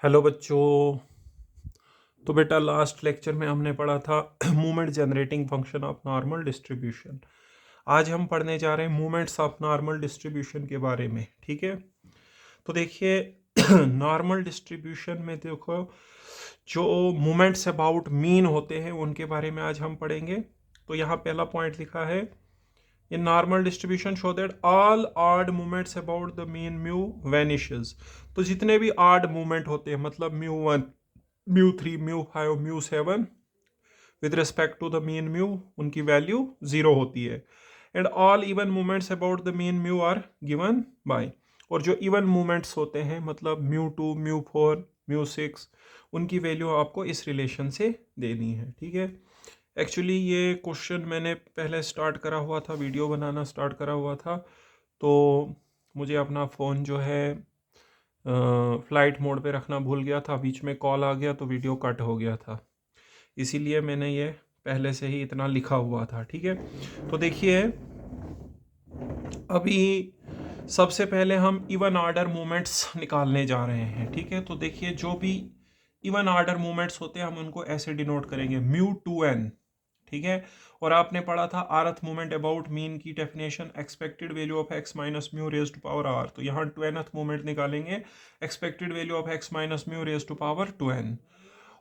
Hello बच्चों। तो बेटा लास्ट लेक्चर में हमने पढ़ा था movement generating function of normal distribution. आज हम पढ़ने जा रहे हैं मूवमेंट्स ऑफ नॉर्मल डिस्ट्रीब्यूशन के बारे में। ठीक है, तो देखिए नॉर्मल डिस्ट्रीब्यूशन में देखो जो मूवमेंट्स अबाउट मीन होते हैं उनके बारे में आज हम पढ़ेंगे। तो यहाँ पहला पॉइंट लिखा है, in normal distribution show that all odd movements about the mean mu vanishes। तो जितने भी odd movement होते हैं मतलब mu1 mu3 mu5 mu7 with respect to the mean mu उनकी वैल्यू जीरो होती है। And all even movements about the mean mu are given by. और जो इवन मूवमेंट्स होते हैं मतलब mu2 mu4 mu6 उनकी वैल्यू आपको इस रिलेशन से देनी है। ठीक है, एक्चुअली ये क्वेश्चन मैंने पहले स्टार्ट करा हुआ था, वीडियो बनाना स्टार्ट करा हुआ था, तो मुझे अपना फ़ोन जो है फ्लाइट मोड पे रखना भूल गया था, बीच में कॉल आ गया तो वीडियो कट हो गया था, इसीलिए मैंने ये पहले से ही इतना लिखा हुआ था। ठीक है, तो देखिए अभी सबसे पहले हम इवन आर्डर मूवमेंट्स निकालने जा रहे हैं। ठीक है, तो देखिए जो भी इवन आर्डर मूवमेंट्स होते हैं हम उनको ऐसे डिनोट करेंगे μ2n। ठीक है, और आपने पढ़ा था आरथ मूवमेंट अबाउट मीन की definition expected value of x minus mu raise to power r। तो यहाँ 2nth मूवमेंट निकालेंगे, expected value of x minus mu raise to power 2n।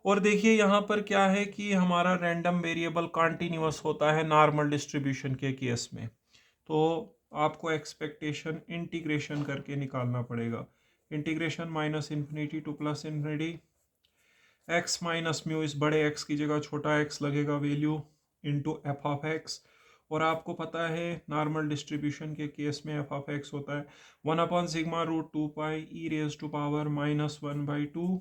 और देखिए यहाँ पर क्या है कि हमारा रैंडम वेरिएबल कॉन्टिन्यूअस होता है नॉर्मल डिस्ट्रीब्यूशन के केस में, तो आपको एक्सपेक्टेशन इंटीग्रेशन करके निकालना पड़ेगा। Integration minus infinity to plus infinity x minus mu, इस बड़े एक्स की जगह छोटा एक्स लगेगा value into F of X. और आपको पता है नॉर्मल डिस्ट्रीब्यूशन के केस में एफ ऑफ एक्स होता है 1/σ√2π ई raise to power -1/2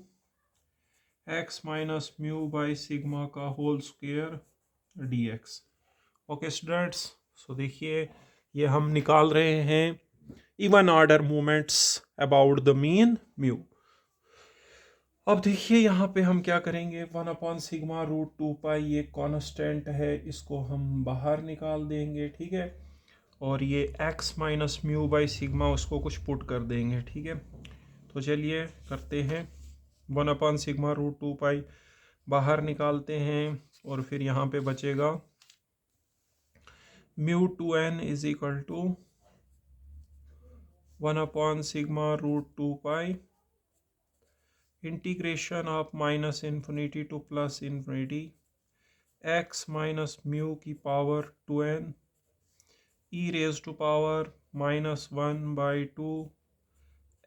x minus mu by sigma का whole square D x. Okay students, so देखिए ये हम निकाल रहे हैं even order movements about the mean mu. अब देखिए यहाँ पे हम क्या करेंगे, 1/σ√2π ये कांस्टेंट है, इसको हम बाहर निकाल देंगे। ठीक है, और ये x minus mu by sigma उसको कुछ पुट कर देंगे। ठीक है, तो चलिए करते हैं, 1/σ√2π बाहर निकालते हैं और फिर यहाँ पे बचेगा μ2n is equal to 1/σ√2π integration of minus infinity to plus infinity x minus mu की power 2n E raise to power -1/2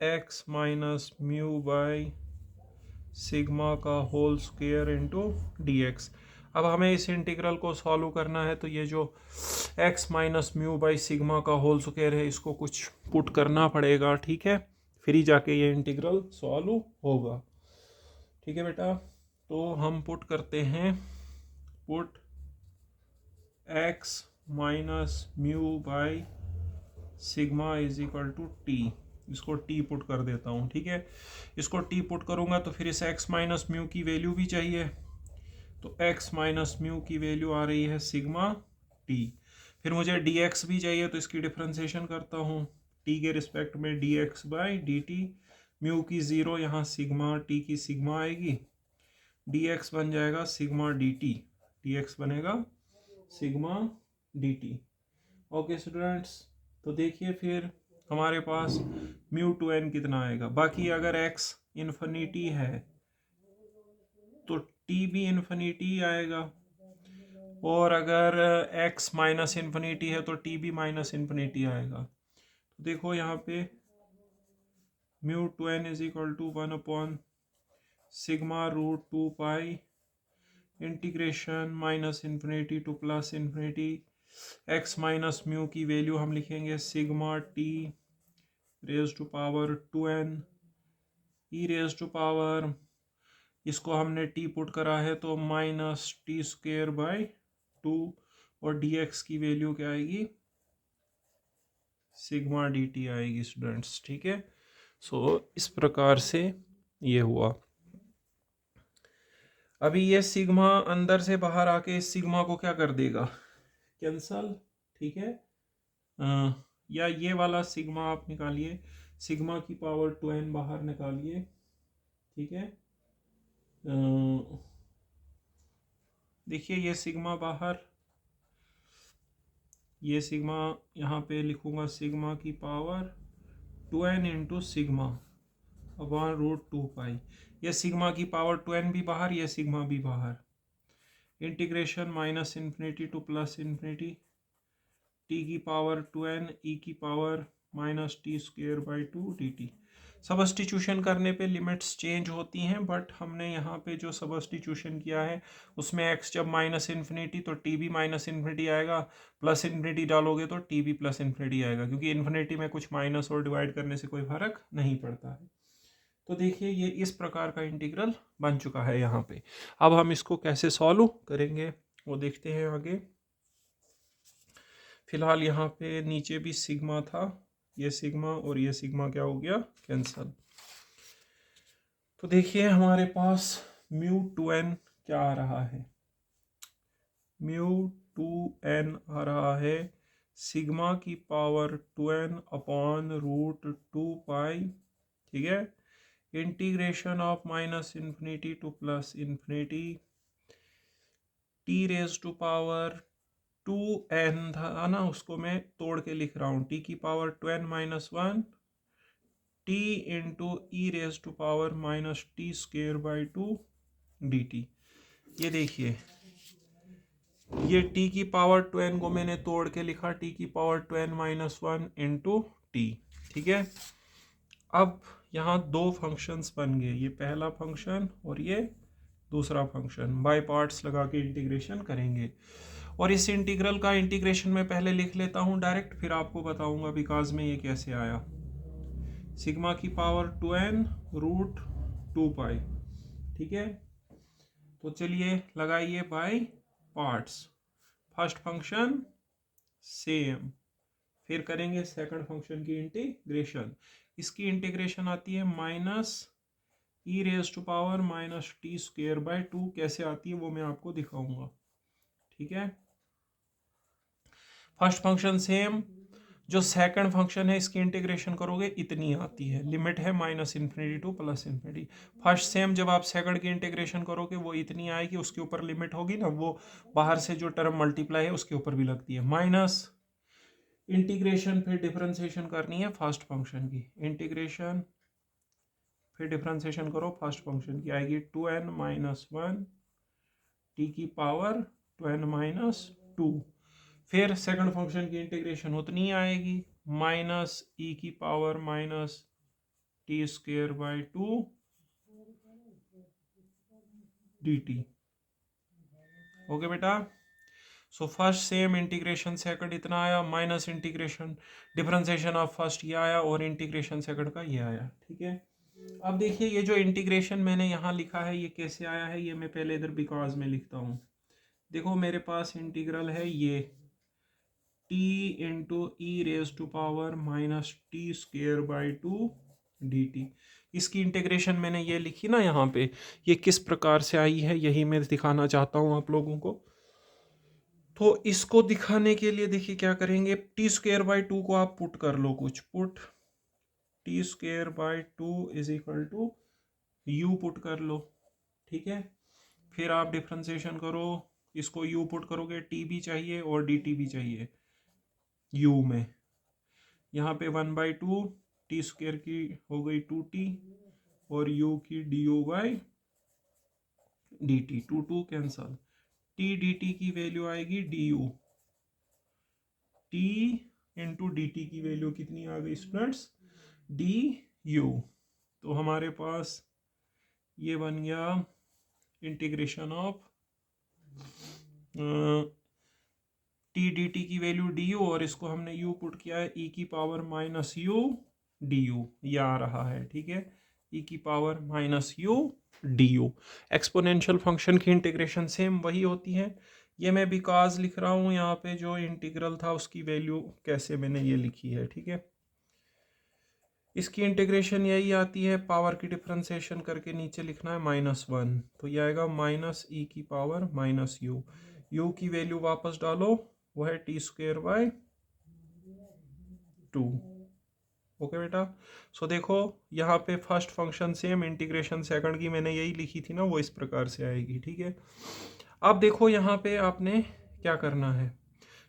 x minus mu by sigma का whole square into D X. अब हमें इस इंटीग्रल को solve करना है, तो ये जो x minus mu by sigma का होल स्क्वेयर है इसको कुछ पुट करना पड़ेगा। ठीक है, फिर ही जाके ये इंटीग्रल सॉल्व होगा। ठीक है बेटा, तो हम पुट करते हैं, put x minus mu by sigma is equal to t, इसको टी पुट कर देता हूँ। ठीक है, इसको टी पुट करूँगा तो फिर इस x माइनस म्यू की वैल्यू भी चाहिए, तो x माइनस म्यू की वैल्यू आ रही है सिग्मा टी। फिर मुझे dx भी चाहिए, तो इसकी डिफ्रेंसिएशन करता हूँ t के रिस्पेक्ट में dx बाई dt, म्यू की ज़ीरो, यहाँ सिग्मा t की सिग्मा आएगी, dx बन जाएगा सिग्मा dt, dx बनेगा सिग्मा dt। ओके स्टूडेंट्स, तो देखिए फिर हमारे पास μ2n कितना आएगा। बाकी अगर x इन्फिनिटी है तो t भी इन्फिनिटी आएगा, और अगर x माइनस इन्फिनिटी है तो t भी माइनस इन्फिनिटी आएगा। तो देखो यहाँ पे μ2n is equal to 1/σ√2π integration minus infinity to plus infinity x minus mu की वैल्यू हम लिखेंगे sigma T raise to power 2n E raise to power, इसको हमने t पुट करा है तो -t² बाई 2, और dx की वैल्यू क्या आएगी, सिग्मा dt आएगी स्टूडेंट्स। ठीक है, सो इस प्रकार से ये हुआ। अभी ये सिग्मा अंदर से बाहर आके इस सिग्मा को क्या कर देगा, कैंसल। ठीक है, या ये वाला सिग्मा आप निकालिए, सिग्मा की पावर 2n बाहर निकालिए। ठीक है। देखिए ये सिग्मा बाहर, ये सिग्मा यहाँ पे लिखूंगा सिग्मा की power 2n into sigma upon root 2 pi. ये सिग्मा की पावर 2n भी बाहर, ये सिग्मा भी बाहर। Integration minus infinity to plus infinity T की पावर 2n ई की power minus T square by 2 dt। Substitution करने पे लिमिट्स चेंज होती हैं, बट हमने यहाँ पे जो सबस्टिट्यूशन किया है उसमें x जब माइनस इन्फिनिटी तो t भी माइनस इन्फिनिटी आएगा, प्लस इन्फिनिटी डालोगे तो t भी प्लस इन्फिनिटी आएगा, क्योंकि इन्फिनिटी में कुछ माइनस और डिवाइड करने से कोई फर्क नहीं पड़ता है। तो देखिए ये इस प्रकार का इंटीग्रल बन चुका है यहाँ पे। अब हम इसको कैसे सॉल्व करेंगे वो देखते हैं आगे। फिलहाल यहाँ पे नीचे भी सिग्मा था, ये सिग्मा और ये सिग्मा क्या हो गया, कैंसल। तो देखिए हमारे पास म्यू 2n क्या आ रहा है, म्यू 2n आ रहा है सिग्मा की power 2n upon root 2 pi, ठीक है। Integration of minus infinity to plus infinity t raise to power 2n था ना, उसको मैं तोड़ के लिख रहा हूँ, टी की power 2n minus 1 t into e raise to power minus T square by 2 dt। ये देखिए ये t की पावर 2n को मैंने तोड़ के लिखा, t की power 2n minus 1 into T, ठीक है। अब यहाँ दो फंक्शंस बन गए, ये पहला फंक्शन और ये दूसरा फंक्शन, बाय पार्ट्स लगा के इंटीग्रेशन करेंगे। और इस इंटीग्रल का इंटीग्रेशन मैं पहले लिख लेता हूँ डायरेक्ट, फिर आपको बताऊंगा बिकॉज में ये कैसे आया। सिग्मा की पावर 2n रूट 2 पाई, ठीक है। तो चलिए लगाइए by parts. First function same, फिर करेंगे सेकंड फंक्शन की इंटीग्रेशन। इसकी इंटीग्रेशन आती है minus e raise to power minus T square by 2, कैसे आती है वो मैं आपको दिखाऊंगा, ठीक है। फर्स्ट फंक्शन सेम, जो सेकंड फंक्शन है इसकी इंटीग्रेशन करोगे इतनी आती है, लिमिट है minus infinity to plus infinity. First sem जब आप सेकंड की इंटीग्रेशन करोगे वो इतनी आएगी, उसके ऊपर लिमिट होगी ना, वो बाहर से जो टर्म मल्टीप्लाई है उसके ऊपर भी लगती है माइनस। इंटीग्रेशन फिर डिफरेंशिएशन करनी है फर्स्ट फंक्शन की, इंटीग्रेशन फिर डिफरेंशिएशन करो फर्स्ट फंक्शन की, आएगी 2n माइनस 1 टी की पावर 2n माइनस 2। फिर सेकंड फंक्शन की इंटीग्रेशन उतनी आएगी माइनस ई की power minus T square by 2 dt। Okay बेटा, so first same integration second इतना आया, minus integration differentiation of first ये आया और इंटीग्रेशन सेकंड का ये आया, ठीक है। अब देखिए ये जो इंटीग्रेशन मैंने यहाँ लिखा है ये कैसे आया है, ये मैं पहले इधर बिकॉज में लिखता हूँ। देखो मेरे पास इंटीग्रल है ये t into e raise to power minus T square by 2 dt। इसकी इंटीग्रेशन मैंने ये लिखी ना यहाँ पे, ये किस प्रकार से आई है यही मैं दिखाना चाहता हूँ आप लोगों को। तो इसको दिखाने के लिए देखिए क्या करेंगे, टी स्क्वेयर बाई 2 को आप पुट कर लो, कुछ put t square by 2 is equal to u put कर लो, ठीक है। फिर आप डिफ्रेंसिएशन करो, इसको u पुट करोगे, t भी चाहिए और dt भी चाहिए u में। यहाँ पे 1/2 टी स्क्वेयर की हो गई 2t और u की du by dt, 2 cancel, t dt की वैल्यू आएगी du, t इंटू dt की वैल्यू कितनी आ गई स्टूडेंट्स, du। तो हमारे पास ये बन गया integration of T D T की वैल्यू डी यू और इसको हमने यू पुट किया है ई की power minus U D you, ये आ रहा है, ठीक है। ई की power minus U D you. Exponential function की इंटीग्रेशन सेम वही होती है, ये मैं बिकॉज लिख रहा हूँ, यहाँ पे जो इंटीग्रल था उसकी वैल्यू कैसे मैंने ये लिखी है, ठीक है। इसकी इंटीग्रेशन यही आती है, पावर की डिफरेंशिएशन करके नीचे लिखना है -1, तो ये आएगा माइनस ई की पावर माइनस यू, यू की वैल्यू वापस डालो वो है टी स्क्वेयर बाई 2, ओके बेटा। सो देखो यहाँ पे first function same, integration second की मैंने यही लिखी थी ना, वो इस प्रकार से आएगी। ठीक है, अब देखो यहाँ पे आपने क्या करना है,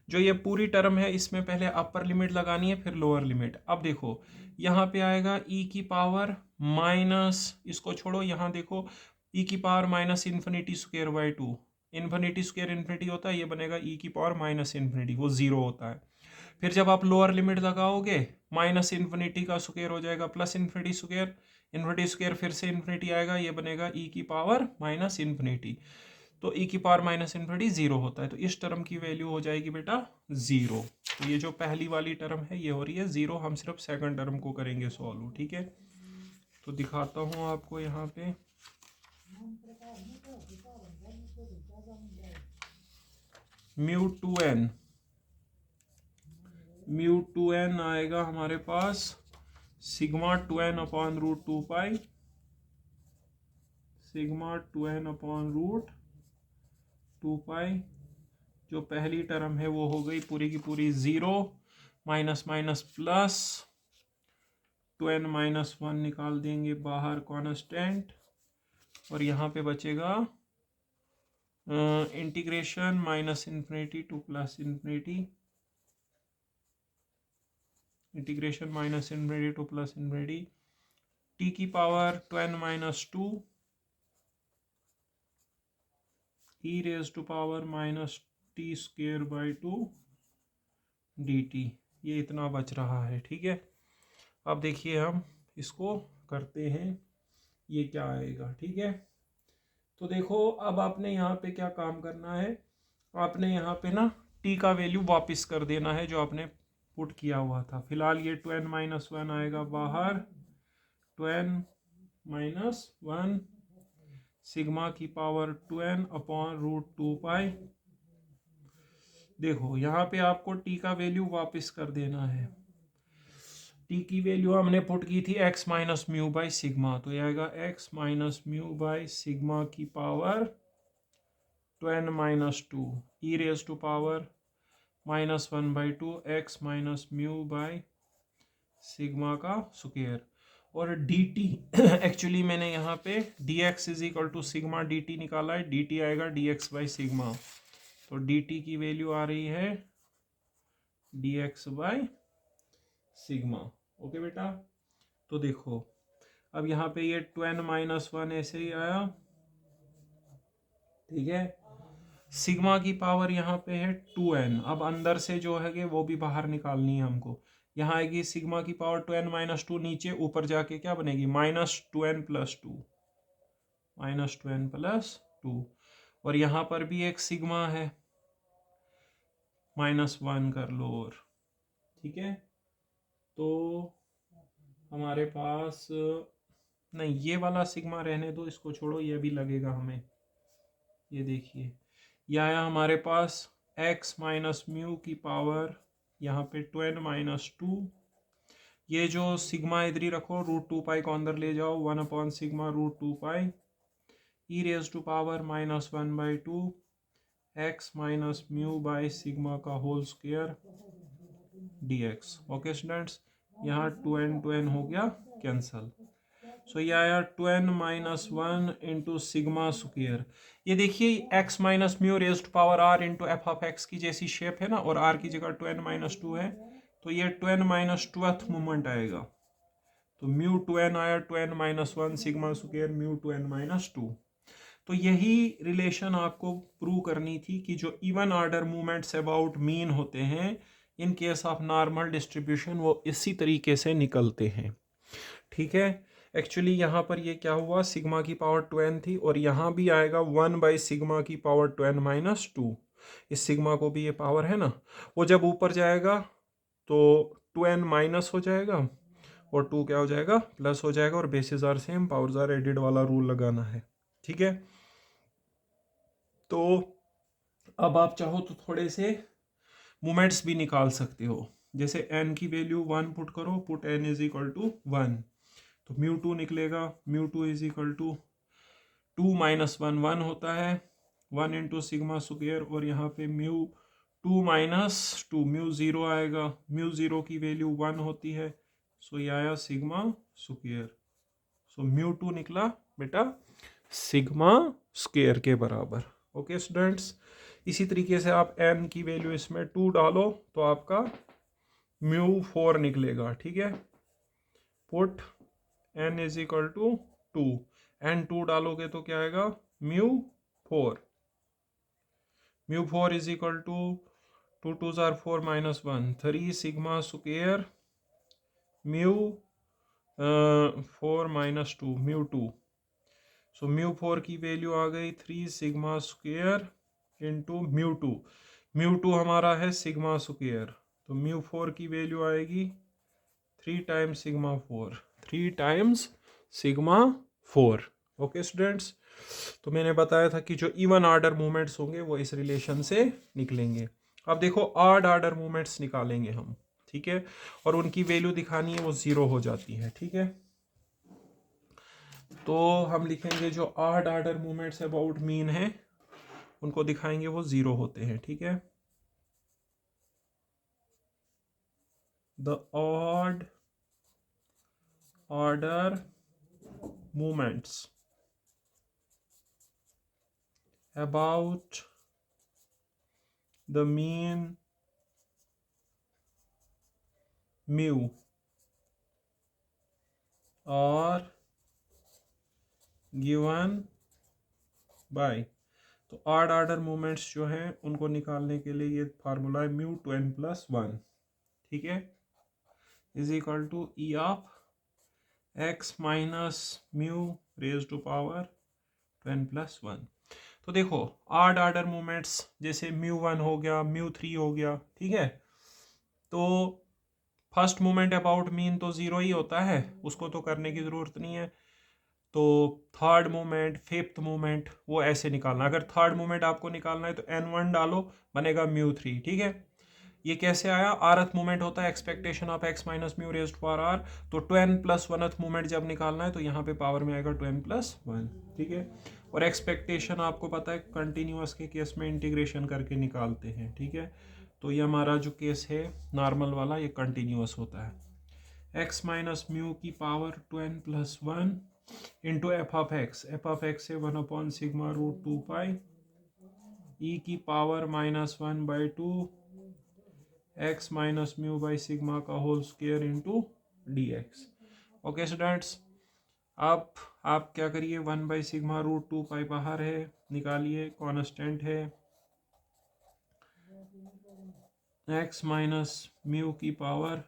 जो ये पूरी टर्म है इसमें पहले अपर लिमिट लगानी है फिर लोअर लिमिट। अब देखो यहाँ पे आएगा ई की पावर माइनस, इसको छोड़ो, यहाँ देखो ई की power minus infinity square by two, infinity square infinity होता है, ये बनेगा ई की पावर माइनस इन्फिनिटी, वो जीरो होता है। फिर जब आप लोअर लिमिट लगाओगे माइनस इन्फिनिटी का स्क्वायर हो जाएगा plus infinity square, infinity square फिर से इन्फिनिटी आएगा, ये बनेगा ई की पावर माइनस इन्फिनिटी। तो ई की पावर माइनस इन्फिनिटी जीरो होता है, तो इस टर्म की वैल्यू हो जाएगी बेटा जीरो। तो ये जो पहली वाली टर्म है ये हो रही है जीरो, हम सिर्फ सेकंड टर्म को करेंगे सॉल्व। ठीक है, तो दिखाता हूँ आपको यहाँ पे म्यू टू एन आएगा हमारे पास sigma two N upon root two pi, sigma two N upon root two pi. जो पहली टर्म है वो हो गई पूरी की पूरी जीरो, minus minus plus, two N minus one निकाल देंगे बाहर कांस्टेंट, और यहाँ पे बचेगा integration minus infinity to plus infinity, integration minus infinity to plus infinity, T की power two N minus two E raise to power minus T square by two D T, ये इतना बच रहा है। ठीक है, अब देखिए हम इसको करते हैं, ये क्या आएगा। ठीक है, तो देखो अब आपने यहाँ पे क्या काम करना है, आपने यहाँ पे ना टी का वैल्यू वापस कर देना है जो आपने पुट किया हुआ था। फिलहाल ये टू एन माइनस वन आएगा बाहर, two N minus one sigma की power two N upon root two pi. देखो यहाँ पे आपको टी का वैल्यू वापस कर देना है, टी की वैल्यू हमने पुट की थी X minus mu by sigma, तो ये आएगा X minus mu by sigma की power two N minus two E raise to power minus one by two X minus mu by sigma का square. और D T actually मैंने यहाँ पे D x is equal to sigma D T निकाला है, D T आएगा D X by sigma, तो D T की वैल्यू आ रही है D X by sigma. Okay बेटा, तो देखो अब यहाँ पे ये टू एन माइनस वन ऐसे ही आया। ठीक है, सिग्मा की पावर यहाँ पे है टू एन, अब अंदर से जो है वो भी बाहर निकालनी है हमको। यहाँ आएगी सिग्मा की power two N minus two, नीचे ऊपर जाके क्या बनेगी minus two n plus two, minus two n plus two, और यहाँ पर भी एक सिग्मा है माइनस वन कर लो और। ठीक है, तो हमारे पास नहीं, ये वाला सिग्मा रहने दो, इसको छोड़ो, ये भी लगेगा हमें। ये देखिए यह आया हमारे पास x माइनस म्यू की पावर यहाँ पे टू एन माइनस टू, ये जो सिग्मा इधर ही रखो, रूट टू पाई को अंदर ले जाओ, one upon sigma root two pi E raise to power minus one by two X minus mu by sigma का whole square D x. Okay students, यहाँ टू एन हो गया कैंसल। सो ये आया two N minus one into sigma square. ये देखिए X minus mu raised power R into F of x की जैसी शेप है ना, और आर की जगह टू एन माइनस टू है, तो ये two N minus twelfth moment आएगा, तो म्यू टू एन आया two N minus one sigma square mu two N minus two. तो यही रिलेशन आपको प्रूव करनी थी कि जो even order movements about mean होते हैं in case of normal distribution वो इसी तरीके से निकलते हैं। ठीक है, एक्चुअली यहाँ पर ये क्या हुआ, सिग्मा की पावर टू एन थी, और यहाँ भी आएगा वन बाई सिग्मा की power two N minus two, इस सिग्मा को भी ये पावर है ना, वो जब ऊपर जाएगा तो टू एन माइनस हो जाएगा और टू क्या हो जाएगा प्लस हो जाएगा, और bases are same powers are added वाला रूल लगाना है। ठीक है, तो अब आप चाहो तो थोड़े से मोमेंट्स भी निकाल सकते हो, जैसे n की वैल्यू वन पुट करो, put n is equal to one, तो म्यू टू निकलेगा, mu two is equal to two minus one one होता है, वन इंटू सिग्मा स्क्वायर, और यहाँ पे mu two minus two mu zero आएगा, म्यू ज़ीरो की वैल्यू वन होती है, सो ये आया sigma square. So mu two निकला बेटा सिग्मा स्क्वायर के बराबर। ओके स्टूडेंट्स, इसी तरीके से आप n की वैल्यू इसमें 2 डालो तो आपका म्यू 4 निकलेगा। ठीक है, put n is equal to 2, n 2 डालोगे तो क्या आएगा mu 4। Mu 4 is equal to 2 2 जार 4 minus 1 3 sigma square mu 4 minus 2 mu 2। So mu 4 की वैल्यू आ गई 3 sigma square into mu 2। Mu 2 हमारा है सिग्मा स्क्वायर, तो म्यू 4 की वैल्यू आएगी 3 times sigma 4, 3 times sigma 4। Okay students, तो मैंने बताया था कि जो इवन आर्डर मूवमेंट्स होंगे वो इस रिलेशन से निकलेंगे। अब देखो ऑड आर्डर मूवमेंट्स निकालेंगे हम। ठीक है, और उनकी वैल्यू दिखानी है वो 0 हो जाती है। ठीक है, तो हम लिखेंगे जो odd order movements about mean है उनको दिखाएंगे वो 0 होते हैं। ठीक है, the odd order movements about the mean mu are given by, तो ऑड आर्डर मूवमेंट्स जो हैं उनको निकालने के लिए ये फार्मूला है म्यू 2 n प्लस 1। ठीक है, is equal to e of x minus mu raise to power 2 n plus 1। तो देखो ऑड आर्डर मूवमेंट्स जैसे म्यू 1 हो गया म्यू 3 हो गया। ठीक है, तो फर्स्ट मूवमेंट अबाउट मीन तो 0 ही होता है, उसको तो करने की ज़रूरत नहीं है। तो थर्ड मूवमेंट फिफ्थ मूवमेंट वो ऐसे निकालना। अगर थर्ड मूवमेंट आपको निकालना है तो n1 डालो बनेगा म्यू 3। ठीक है, ये कैसे आया, आरथ मूवमेंट होता है expectation of x minus mu raised to power r, तो 2n प्लस 1th मूवमेंट जब निकालना है तो यहाँ पे पावर में आएगा 2n प्लस 1। ठीक है, और एक्सपेक्टेशन आपको पता है कंटिन्यूअस के केस में इंटीग्रेशन करके निकालते हैं। ठीक है, तो ये हमारा जो केस है नॉर्मल वाला ये कंटिन्यूअस होता है। x माइनस म्यू की power 2n plus 1 into F of X है 1 upon sigma root 2 pi E की power minus 1/2 x minus mu by sigma का whole square into D x. Okay students, अब आप क्या करिए 1/सिग्मा रूट 2 पाई बाहर है निकालिए, कॉन्स्टेंट है एक्स माइनस म्यू की power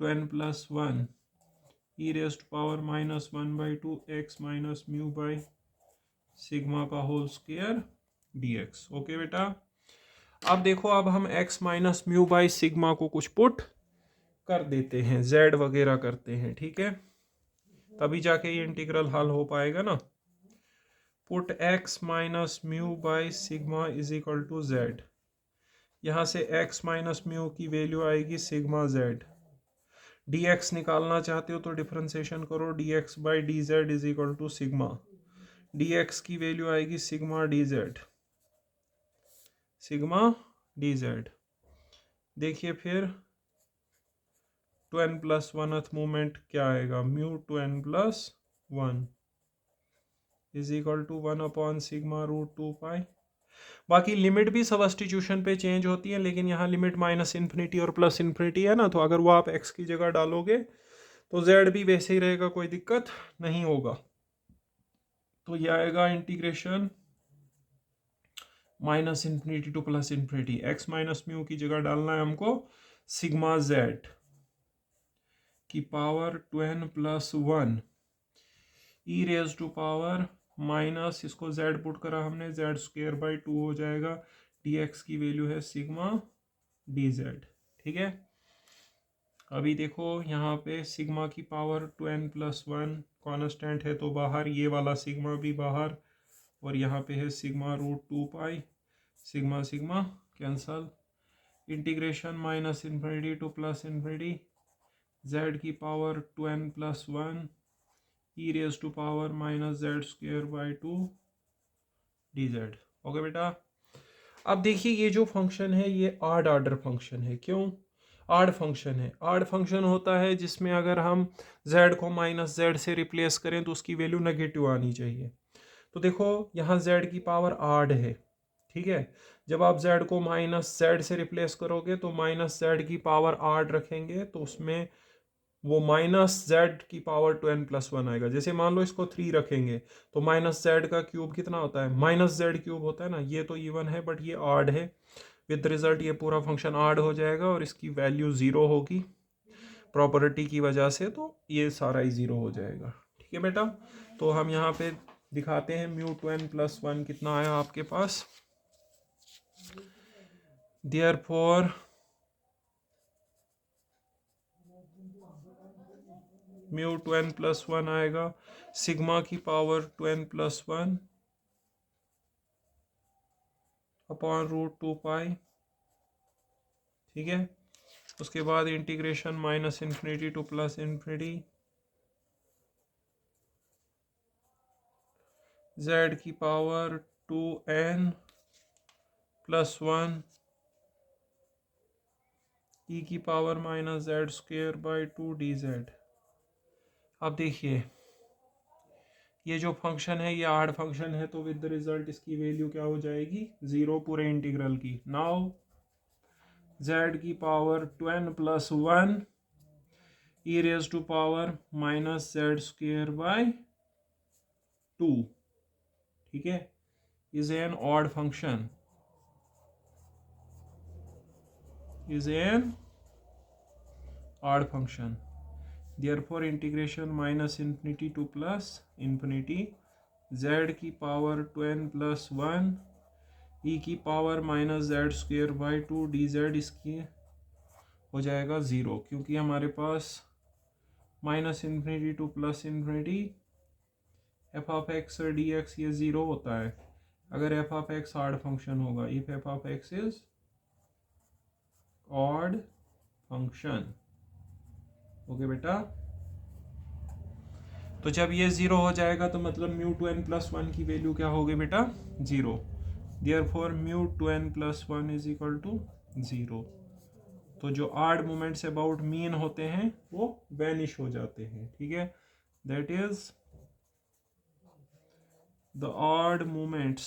2n plus 1 E rest power minus 1/2 x minus mu by sigma का whole square D x. Okay बेटा, अब देखो अब हम x minus mu by sigma को कुछ पुट कर देते हैं, z वगैरह करते हैं। ठीक है, तभी जाके ये इंटीग्रल हल हो पाएगा ना। Put x minus mu by sigma is equal to z, यहाँ से x माइनस म्यू की वैल्यू आएगी सिग्मा z। dx निकालना चाहते हो तो डिफरेंशिएशन करो, dx by d z is equal to sigma, dx की वैल्यू आएगी sigma d z, sigma d z. देखिए फिर 2n प्लस 1th मूवमेंट क्या आएगा, mu 2n plus 1 is equal to 1 upon sigma root 2 पाई। बाकी लिमिट भी substitution पे change होती है, लेकिन यहाँ लिमिट माइनस इन्फिनिटी और प्लस इन्फिनिटी है ना, तो अगर वो आप x की जगह डालोगे तो z भी वैसे ही रहेगा, कोई दिक्कत नहीं होगा। तो ये आएगा integration minus infinity to plus infinity, x minus mu की जगह डालना है हमको सिग्मा जेड की power 2n plus 1 E raise to power minus, इसको z पुट करा हमने, z स्क्वायर बाई 2 हो जाएगा, dx की वैल्यू है सिग्मा dz। ठीक है, अभी देखो यहाँ पे सिग्मा की पावर 2n प्लस 1 कॉन्स्टेंट है तो बाहर, ये वाला सिग्मा भी बाहर, और यहाँ पे है sigma root 2 pi, sigma sigma cancel, integration minus infinity to plus infinity, z की power 2n plus 1 E raise to power minus Z square by 2 D Z. Okay बेटा, अब देखिए ये जो फंक्शन है ये ऑड ऑर्डर फंक्शन है। क्यों? आड फंक्शन है। आड फंक्शन होता है जिसमें अगर हम z को माइनस जेड से रिप्लेस करें तो उसकी वैल्यू नेगेटिव आनी चाहिए। तो देखो यहाँ z की पावर आड है, ठीक है। जब आप z को माइनस जेड से रिप्लेस करोगे तो माइनस जेड की पावर आड रखेंगे तो उसमें वो माइनस जेड की पावर 2n+1 आएगा। जैसे मान लो इसको 3 रखेंगे तो माइनस जेड का क्यूब कितना होता है, माइनस जेड क्यूब होता है ना। ये तो इवन है बट ये आड है, विद रिजल्ट ये पूरा फंक्शन आड हो जाएगा और इसकी वैल्यू 0 होगी प्रॉपर्टी की वजह से, तो ये सारा ही 0 हो जाएगा। ठीक है बेटा, तो हम यहाँ पे दिखाते हैं μ2n+1 कितना आया आपके पास। देयरफॉर μ2n+1 आएगा सिग्मा की पावर 2n+1 अपॉन √2π। ठीक है, उसके बाद इंटीग्रेशन -∞ टू +∞, z की पावर 2n+1 e की पावर -z² dz। अब देखिए ये जो फंक्शन है ये आड फंक्शन है तो विद द रिजल्ट इसकी वैल्यू क्या हो जाएगी, 0 पूरे इंटीग्रल की। नाउ z की पावर 2n+1 e⁻² -z²/2, ठीक है, is an odd function, is an odd function, therefore integration -∞ to +∞, z की पावर 2n+1 e की पावर -z²/2 dz इसकी हो जाएगा 0, क्योंकि हमारे पास -∞ टू +∞ f(x) और dx ये 0 होता है अगर f(x) ऑड फंक्शन होगा, if f(x) is odd function. Okay बेटा, तो जब ये 0 हो जाएगा तो मतलब μ2n+1 की वैल्यू क्या होगी बेटा, 0। Therefore μ2n+1 is equal to 0। तो जो ऑड मोमेंट्स अबाउट मीन होते हैं वो वैनिश हो जाते हैं। ठीक है, that is the odd moments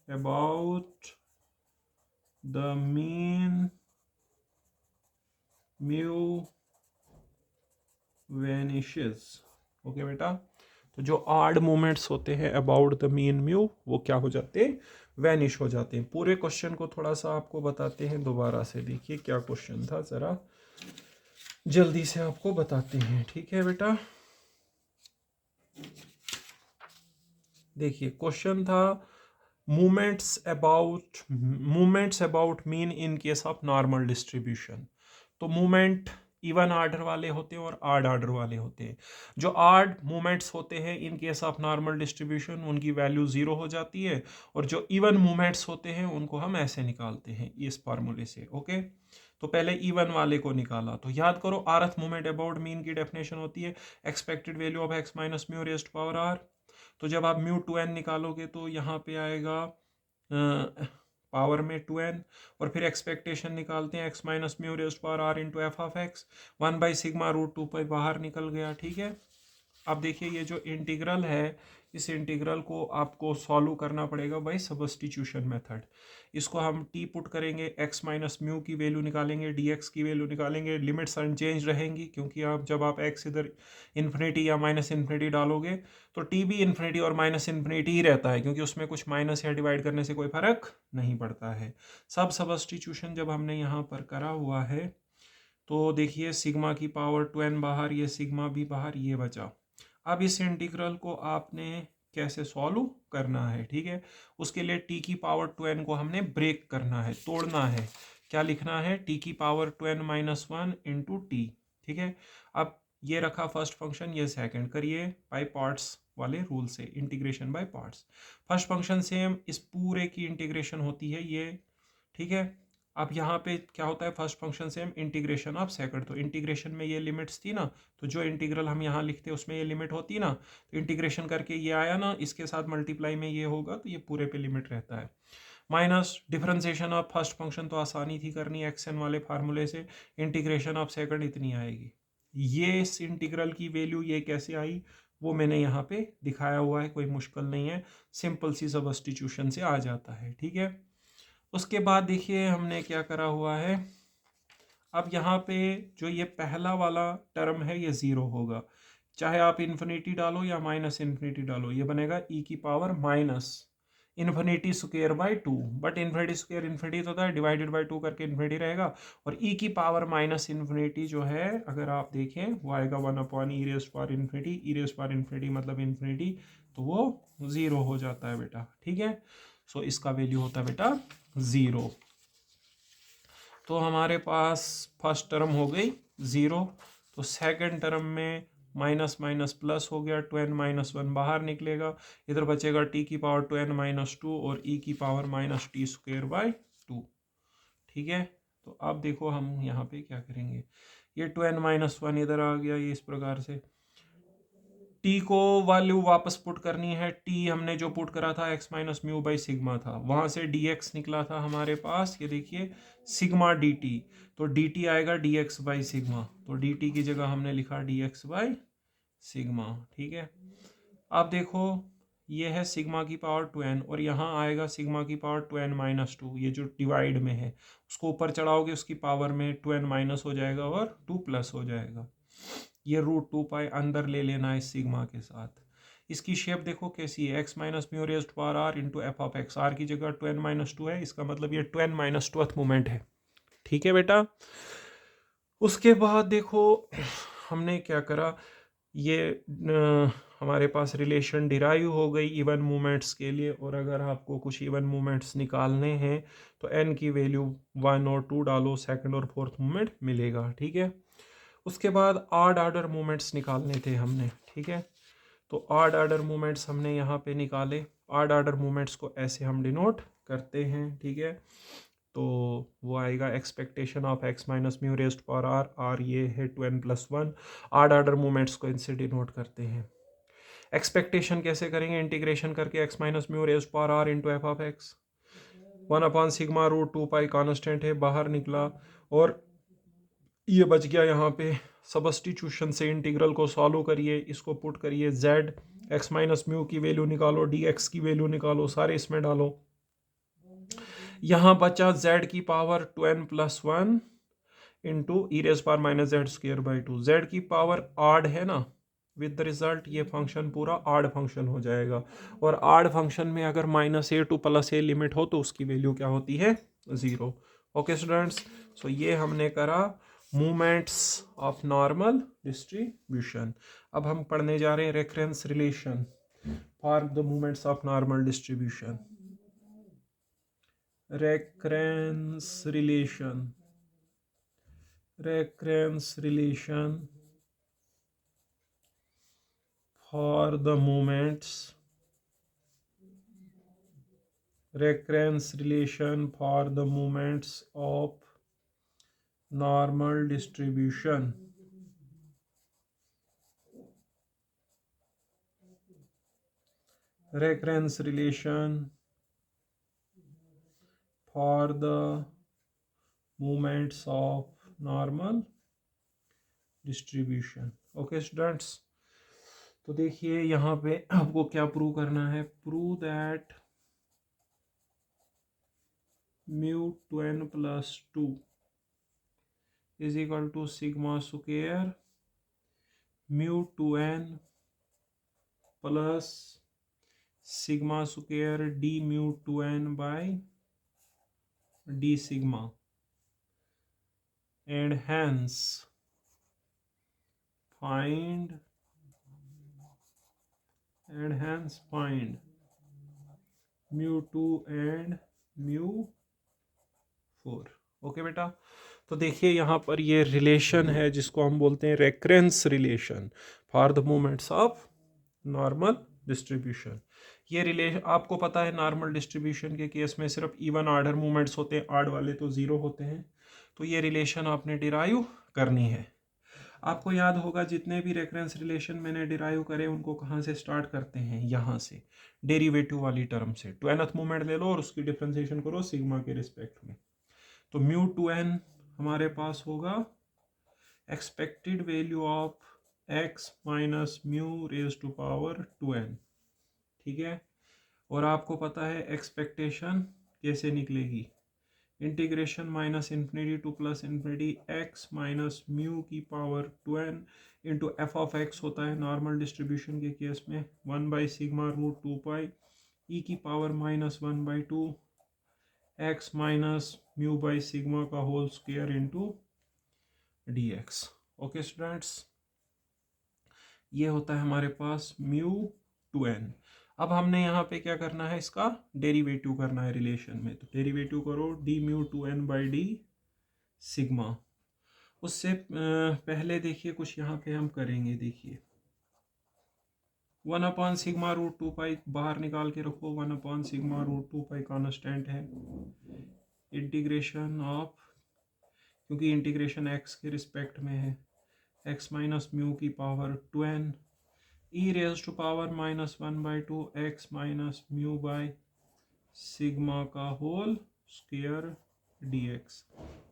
about the mean mu vanishes। Okay बेटा, तो जो ऑड मोमेंट्स होते हैं अबाउट द मीन म्यू वो क्या हो जाते हैं, वैनिश हो जाते हैं। पूरे क्वेश्चन को थोड़ा सा आपको बताते हैं दोबारा से, देखिए क्या क्वेश्चन था, जरा जल्दी से आपको बताते हैं। ठीक है बेटा, देखिए क्वेश्चन था movements about mean in case of normal distribution. तो मूवमेंट इवन आर्डर वाले होते हैं और ऑड आर्डर वाले होते हैं। जो ऑड मूवमेंट्स होते हैं in case of normal distribution उनकी वैल्यू 0 हो जाती है, और जो इवन मूवमेंट्स होते हैं उनको हम ऐसे निकालते हैं इस फार्मूले से। ओके, तो पहले इवन वाले को निकाला, तो याद करो आरथ मूवमेंट अबाउट मीन की डेफिनेशन होती है expected value of x minus mu raised to power r। तो जब आप μ2n निकालोगे तो यहाँ पे आएगा पावर में 2n, और फिर एक्सपेक्टेशन निकालते हैं x minus mu raised to power r into f(x), 1/σ√2π बाहर निकल गया। ठीक है, अब देखिए ये जो इंटीग्रल है इस इंटीग्रल को आपको सॉल्व करना पड़ेगा बाय सब्स्टिट्यूशन मेथड। इसको हम t पुट करेंगे, x माइनस म्यू की वैल्यू निकालेंगे, dx की वैल्यू निकालेंगे, लिमिट्स अनचेंज रहेंगी क्योंकि आप जब आप x इधर इन्फिनिटी या -∞ डालोगे तो t भी इन्फिनिटी और -∞ ही रहता है, क्योंकि उसमें कुछ माइनस या डिवाइड करने से कोई फर्क नहीं पड़ता है। सब सब्स्टिट्यूशन जब हमने यहाँ पर करा हुआ है तो देखिए सिग्मा की पावर 2n बाहर, ये सिग्मा भी बाहर, ये बचा। अब इस इंटीग्रल को आपने कैसे सॉल्व करना है, ठीक है, उसके लिए t की पावर 2n को हमने ब्रेक करना है, तोड़ना है। क्या लिखना है, t की पावर 2n-1 इंटू टी। ठीक है, अब ये रखा फर्स्ट फंक्शन, ये सेकंड, करिए बाय पार्ट्स वाले रूल से, integration by parts. First function same, इस पूरे की इंटीग्रेशन होती है ये। ठीक है, अब यहाँ पे क्या होता है, फर्स्ट फंक्शन से हम इंटीग्रेशन ऑफ सेकंड, तो इंटीग्रेशन में ये लिमिट्स थी ना, तो जो इंटीग्रल हम यहाँ लिखते हैं उसमें ये लिमिट होती ना, तो इंटीग्रेशन करके ये आया ना, इसके साथ मल्टीप्लाई में ये होगा तो ये पूरे पे लिमिट रहता है। Minus differentiation of first function तो आसानी थी करनी एक्स एन वाले फार्मूले से, इंटीग्रेशन ऑफ सेकंड इतनी आएगी। ये इस इंटीग्रल की वैल्यू ये कैसे आई वो मैंने यहाँ पे दिखाया हुआ है, कोई मुश्किल नहीं है, सिंपल सी सब्स्टिट्यूशन से आ जाता है, ठीक है। उसके बाद देखिए हमने क्या करा हुआ है, अब यहाँ पे जो ये पहला वाला टर्म है ये ज़ीरो होगा, चाहे आप इन्फिनिटी डालो या माइनस इन्फिनिटी डालो, ये बनेगा ई की power minus infinity square by two, but infinity square infinity तो होता है, डिवाइडेड बाई टू करके इन्फिनिटी रहेगा, और ई की पावर माइनस इन्फिनिटी जो है अगर आप देखें वो आएगा वन अपॉन ई रेज़ पावर इन्फिनिटी, ई रेज़ पावर इन्फिनिटी मतलब इन्फिनिटी, तो वो ज़ीरो हो जाता है बेटा, ठीक है। सो इसका वैल्यू होता है बेटा ज़ीरो। तो हमारे पास फर्स्ट टर्म हो गई ज़ीरो, तो सेकंड टर्म में माइनस माइनस प्लस हो गया, 2n माइनस वन बाहर निकलेगा, इधर बचेगा t की पावर 2n माइनस टू और e की power minus T square by to, ठीक है। तो अब देखो हम यहाँ पे क्या करेंगे, ये 2n माइनस वन इधर आ गया, ये इस प्रकार से t को वैल्यू वापस पुट करनी है, t हमने जो पुट करा था x minus mu by sigma था, वहाँ से dx निकला था हमारे पास, ये देखिए सिग्मा dt, तो dt आएगा dx बाई सिग्मा, तो dt की जगह हमने लिखा dx बाई सिग्मा, ठीक है। अब देखो ये है सिग्मा की पावर 2n और यहाँ आएगा सिग्मा की पावर 2n माइनस टू, ये जो डिवाइड में है उसको ऊपर चढ़ाओगे उसकी पावर में 2n माइनस हो जाएगा और 2 प्लस हो जाएगा, ये रूट 2 पाई अंदर ले लेना है सिग्मा के साथ। इसकी शेप देखो कैसी है, x minus mu raised power r into F of x, r की जगह 2n माइनस टू है, इसका मतलब ये 2n माइनस टूथ मोमेंट है, ठीक है बेटा। उसके बाद देखो हमने क्या करा, ये हमारे पास रिलेशन डिराइव हो गई इवन मूवमेंट्स के लिए, और अगर आपको कुछ इवन मूवमेंट्स निकालने हैं तो n की वैल्यू 1 और 2 डालो, सेकंड और फोर्थ मूवमेंट मिलेगा, ठीक है। उसके बाद ऑड ऑर्डर मूवमेंट्स निकालने थे हमने, ठीक है, तो ऑड ऑर्डर मूवमेंट्स हमने यहाँ पे निकाले, ऑड ऑर्डर मूवमेंट्स को ऐसे हम डिनोट करते हैं, ठीक है। तो वो आएगा expectation of x minus mu raised power r, r ये है 2n plus one, odd order movements को इनसे डिनोट करते हैं। एक्सपेक्टेशन कैसे करेंगे, इंटीग्रेशन करके x minus mu raised power r into F of x, 1 upon sigma root 2 pi constant है बाहर निकला, और ये बच गया यहाँ पे, सब्स्टिट्यूशन से इंटीग्रल को सॉल्व करिए, इसको पुट करिए, z x माइनस म्यू की वैल्यू निकालो, dx की वैल्यू निकालो, सारे इसमें डालो, यहाँ बचा z की power 2n plus one into e raise power minus z square by two, z की पावर आड है ना, विद द रिजल्ट ये फंक्शन पूरा आड फंक्शन हो जाएगा, और आड फंक्शन में अगर minus A two plus a limit हो तो उसकी वैल्यू क्या होती है ज़ीरो। ओके स्टूडेंट्स, सो ये हमने करा मूवमेंट्स ऑफ नॉर्मल डिस्ट्रीब्यूशन। अब हम पढ़ने जा रहे हैं reference relation for the movements of normal distribution. recurrence relation for the moments, recurrence relation for the moments of normal distribution, recurrence relation for the moments of normal distribution। Okay students, तो देखिए यहाँ पे आपको क्या prove करना है, prove that mu 2n plus 2 is equal to sigma square mu 2n plus sigma square d mu 2n by d sigma, and hence find mu 2 and mu 4। Okay बेटा, तो देखिए यहाँ पर ये रिलेशन है जिसको हम बोलते हैं recurrence relation for the movements of normal distribution. ये रिलेशन आपको पता है नॉर्मल डिस्ट्रीब्यूशन के केस में सिर्फ इवन ऑर्डर मूवमेंट्स होते हैं, ऑड वाले तो ज़ीरो होते हैं, तो ये रिलेशन आपने डिराइव करनी है। आपको याद होगा जितने भी रेफरेंस रिलेशन मैंने डिराइव करे उनको कहाँ से स्टार्ट करते हैं, यहाँ से डेरिवेटिव वाली टर्म से। टू एनथ मोमेंट ले लो और उसकी डिफ्रेंसिएशन करो सिग्मा के रिस्पेक्ट में। तो म्यू टू एन हमारे पास होगा expected value of x minus mu raise to power two N, ठीक है। और आपको पता है एक्सपेक्टेशन कैसे निकलेगी, integration minus infinity to plus infinity x minus mu की power two N into F of X होता है नॉर्मल डिस्ट्रीब्यूशन के केस में 1/σ√2π ई की power -1/2 x minus mu by sigma का whole square into D x. Okay students, ये होता है हमारे पास म्यू टू एन। अब हमने यहाँ पे क्या करना है, इसका डेरिवेटिव करना है रिलेशन में। तो डेरिवेटिव करो d mu two n by d sigma. उससे पहले देखिए कुछ यहाँ पे हम करेंगे। देखिए 1/σ√2π बाहर निकाल के रखो, 1/σ√2π कांस्टेंट है। इंटीग्रेशन ऑफ, क्योंकि इंटीग्रेशन एक्स के रिस्पेक्ट में है, एक्स माइनस म्यू की power two n e raise to power -1/2 x minus mu by sigma का whole square D x.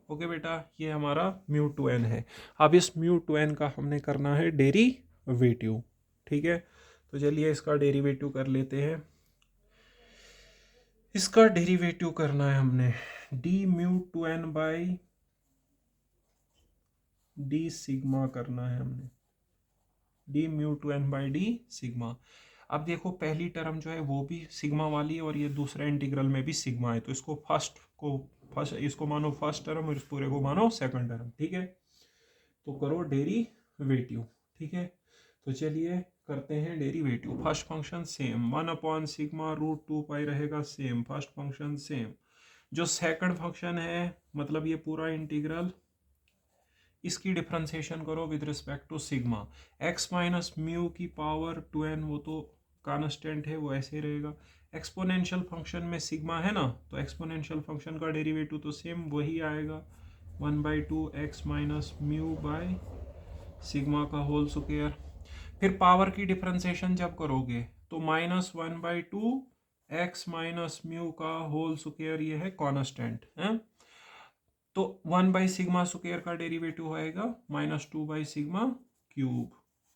Okay बेटा, ये हमारा म्यू टू एन है। अब इस म्यू टू एन का हमने करना है डेरिवेटिव, ठीक है। तो चलिए इसका डेरिवेटिव कर लेते हैं। इसका डेरिवेटिव करना है हमने d mu two n by d sigma करना है हमने, d mu two n by d sigma. अब देखो पहली टर्म जो है वो भी सिग्मा वाली है और ये दूसरा इंटीग्रल में भी सिग्मा है, तो इसको इसको मानो फर्स्ट टर्म और इस पूरे को मानो सेकंड टर्म, ठीक है। तो करो डेरिवेटिव, ठीक है। तो चलिए करते हैं डेरिवेटिव। फर्स्ट फंक्शन सेम 1/σ√2π रहेगा, सेम फर्स्ट फंक्शन सेम। जो सेकंड फंक्शन है मतलब ये पूरा इंटीग्रल, इसकी डिफ्रेंसिएशन करो with respect to sigma. X minus mu की पावर टू एन वो तो कांस्टेंट है, वो ऐसे ही रहेगा। एक्सपोनेंशियल फंक्शन में सिग्मा है ना, तो एक्सपोनेंशियल फंक्शन का डेरिवेटिव तो सेम वही आएगा 1/2 x minus mu by sigma का होल स्क्वायर। फिर पावर की डिफ्रेंसिएशन जब करोगे तो -1/2 एक्स माइनस म्यू का होल स्क्वायर, ये है कांस्टेंट है, तो 1/σ स्क्वायर का डेरिवेटिव होएगा -2/σ क्यूब,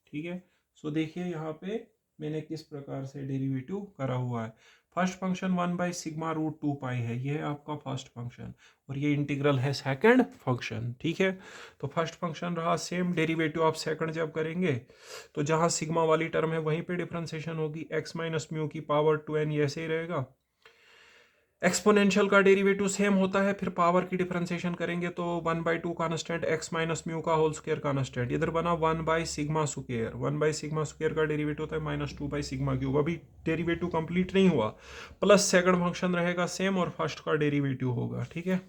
ठीक है। सो देखिए यहाँ पे मैंने किस प्रकार से डेरिवेटिव करा हुआ है। फर्स्ट फंक्शन 1/σ√2π है, ये है आपका फर्स्ट फंक्शन, और ये इंटीग्रल है सेकंड फंक्शन, ठीक है। तो फर्स्ट फंक्शन रहा सेम, डेरिवेटिव आप सेकंड जब करेंगे तो जहाँ सिग्मा वाली टर्म है वहीं पे डिफ्रेंसिएशन होगी, एक्स माइनस म्यू की पावर टू एन ऐसे ही रहेगा। एक्सपोनेंशियल का डेरिवेटिव सेम होता है, फिर पावर की डिफरेंशिएशन करेंगे तो 1/2 कांस्टेंट एक्स माइनस म्यू का होल स्क्वायर कांस्टेंट, इधर बना 1/σ स्क्वायर, 1/σ स्क्वायर का डेरिवेटिव होता है -2/σ क्यूब। अभी डेरिवेटिव कंप्लीट नहीं हुआ, प्लस सेकंड फंक्शन रहेगा सेम और फर्स्ट का डेरिवेटिव होगा, ठीक है।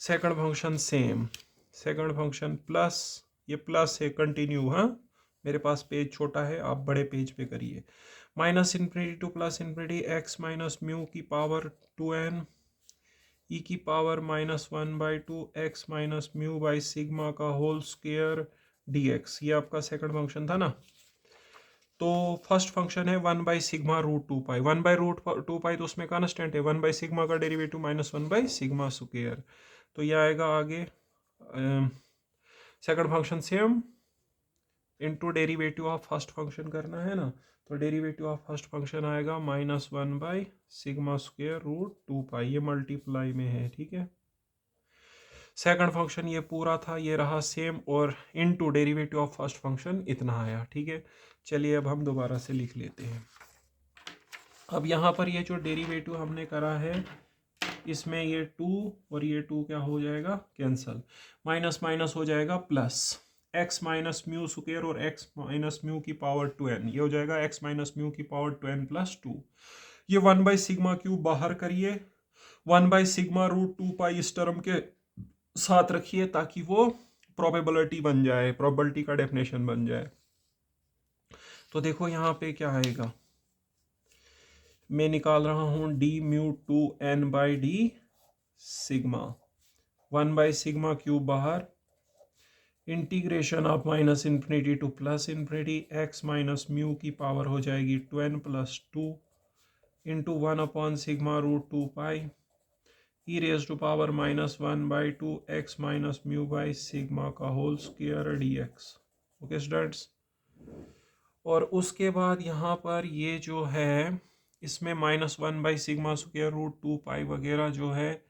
Second function same, second function plus, ये प्लस है कंटिन्यू, हाँ मेरे पास पेज छोटा है, आप बड़े पेज पे करिए। -∞ टू +∞ एक्स माइनस म्यू की पावर टू एन ई की power -1/2 x minus mu by sigma का होल स्क्वायर डी एक्स, ये आपका सेकंड फंक्शन था ना। तो फर्स्ट फंक्शन है 1/σ√2π, 1/√2π तो उसमें कांस्टेंट है, 1/σ का डेरिवेटिव -1/σ स्क्वायर, तो ये आएगा आगे second function same into derivative of first function करना है ना, तो डेरिवेटिव ऑफ फर्स्ट फंक्शन आएगा -1/σ²√2π, ये मल्टीप्लाई में है, ठीक है। सेकंड फंक्शन ये पूरा था, ये रहा सेम, और into derivative of first function इतना आया, ठीक है। चलिए अब हम दोबारा से लिख लेते हैं। अब यहाँ पर ये जो डेरिवेटिव हमने करा है इसमें ये 2 और ये 2 क्या हो जाएगा, कैंसल, माइनस माइनस हो जाएगा plus, x minus mu square और एक्स माइनस म्यू की पावर टू एन, ये हो जाएगा एक्स माइनस म्यू की पावर टू एन प्लस 2। ये 1/σ क्यूब बाहर करिए, 1/σ√2π इस टर्म के साथ रखिए ताकि वो प्रोबेबिलिटी बन जाए, प्रोबेबिलिटी का डेफिनेशन बन जाए। तो देखो यहाँ पे क्या आएगा, मैं निकाल रहा हूँ d mu two n by d sigma, 1/σ cube बाहर integration of minus infinity to plus infinity, x minus mu की पावर हो जाएगी 2n plus 2 into 1/σ√2π E raise to power -1/2 x minus mu by sigma का whole square dx। Okay students, और उसके बाद यहाँ पर ये जो है इसमें -1/σ√2π वगैरह जो है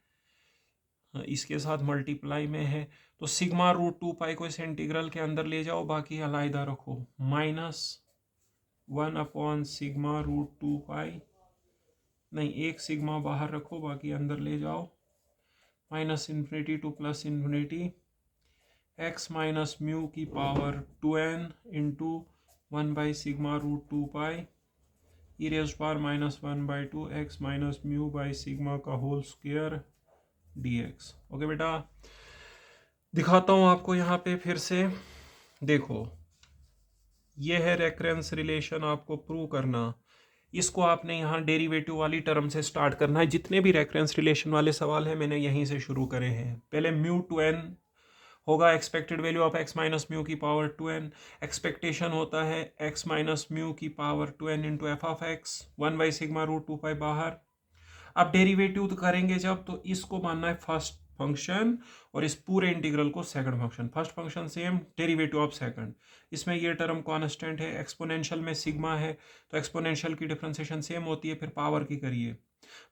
इसके साथ मल्टीप्लाई में है, तो σ√2π को इस इंटीग्रल के अंदर ले जाओ, बाकी अलहदा रखो। -1/σ√2π, नहीं एक सिग्मा बाहर रखो, बाकी अंदर ले जाओ। -∞ टू +∞ एक्स माइनस म्यू की power 2n into 1/σ√2π e raise power -1/2 x minus mu by sigma का होल स्क्वायर dx। ओके बेटा, दिखाता हूँ आपको यहाँ पे फिर से। देखो ये है रेफरेंस रिलेशन, आपको प्रूव करना। इसको आपने यहाँ डेरिवेटिव वाली टर्म से स्टार्ट करना है। जितने भी रेफरेंस रिलेशन वाले सवाल हैं मैंने यहीं से शुरू करे हैं। पहले म्यू 2n होगा expected value of x minus mu की पावर 2n, एक्सपेक्टेशन होता है x माइनस म्यू की power 2n into F of x 1/σ√2π बाहर। अब डेरिवेटिव करेंगे जब, तो इसको मानना है फर्स्ट फंक्शन और इस पूरे इंटीग्रल को second function. First function same, derivative of second. इसमें ये टर्म कांस्टेंट है, एक्सपोनेंशियल में सिग्मा है तो एक्सपोनेंशियल की डिफरेंशिएशन सेम होती है। फिर पावर की करिए,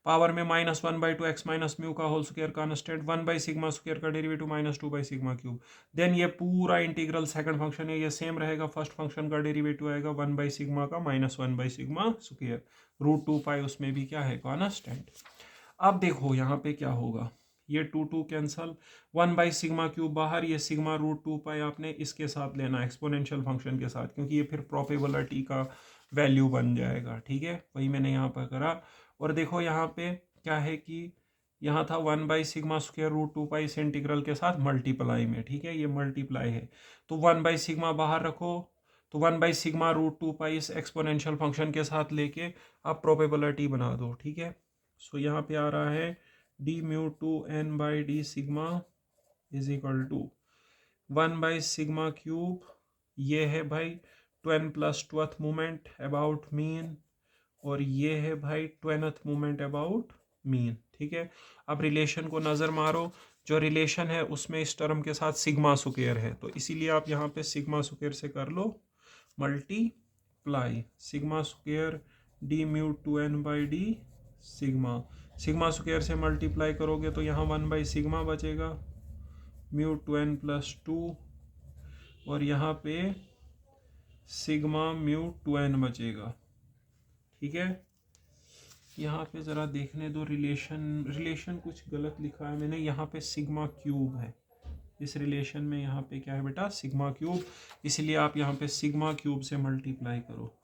पावर में -1/2 एक्स माइनस म्यू का होल स्क्वायर कांस्टेंट, 1/σ² का डेरिवेटिव -2/σ³। देन ये पूरा इंटीग्रल सेकंड फंक्शन है, ये सेम रहेगा। फर्स्ट फंक्शन का डेरिवेटिव आएगा 1/σ का -1/σ², √2π उसमें भी क्या है कांस्टेंट। अब देखो यहाँ पे क्या होगा, ये 2 कैंसल, 1/σ³ बाहर, ये σ√2π आपने इसके साथ लेना एक्सपोनेंशियल फंक्शन के साथ, क्योंकि ये फिर प्रोबेबिलिटी का वैल्यू बन जाएगा। ठीक है, वही मैंने यहाँ पर करा। और देखो यहाँ पे क्या है कि यहाँ था 1/σ²√2π इस इंटीग्रल के साथ मल्टीप्लाई में। ठीक है, ये मल्टीप्लाई है तो 1/σ बाहर रखो, तो 1/σ√2π इस एक्सपोनेंशियल फंक्शन के साथ लेके आप प्रोबेबिलिटी बना दो। ठीक है, सो यहाँ पे आ रहा है d/μ2n/d इज इक्वल टू 1/σ³, ये है भाई 2n + 2th moment about mean, और ये है भाई 20th मोमेंट अबाउट मीन। ठीक है, अब रिलेशन को नज़र मारो, जो रिलेशन है उसमें इस टर्म के साथ σ² है, तो इसीलिए आप यहाँ पे σ² से कर लो मल्टीप्लाई, σ² d/μ2n/d σ² से मल्टीप्लाई करोगे तो यहाँ 1/σ बचेगा, μ2n + 2, और यहाँ पे σ/μ2n बचेगा। ठीक है, यहाँ पे ज़रा देखने दो, रिलेशन कुछ गलत लिखा है मैंने, यहाँ पे σ³ है इस रिलेशन में। यहाँ पे क्या है बेटा, σ³, इसलिए आप यहाँ पे σ³ से मल्टीप्लाई करो।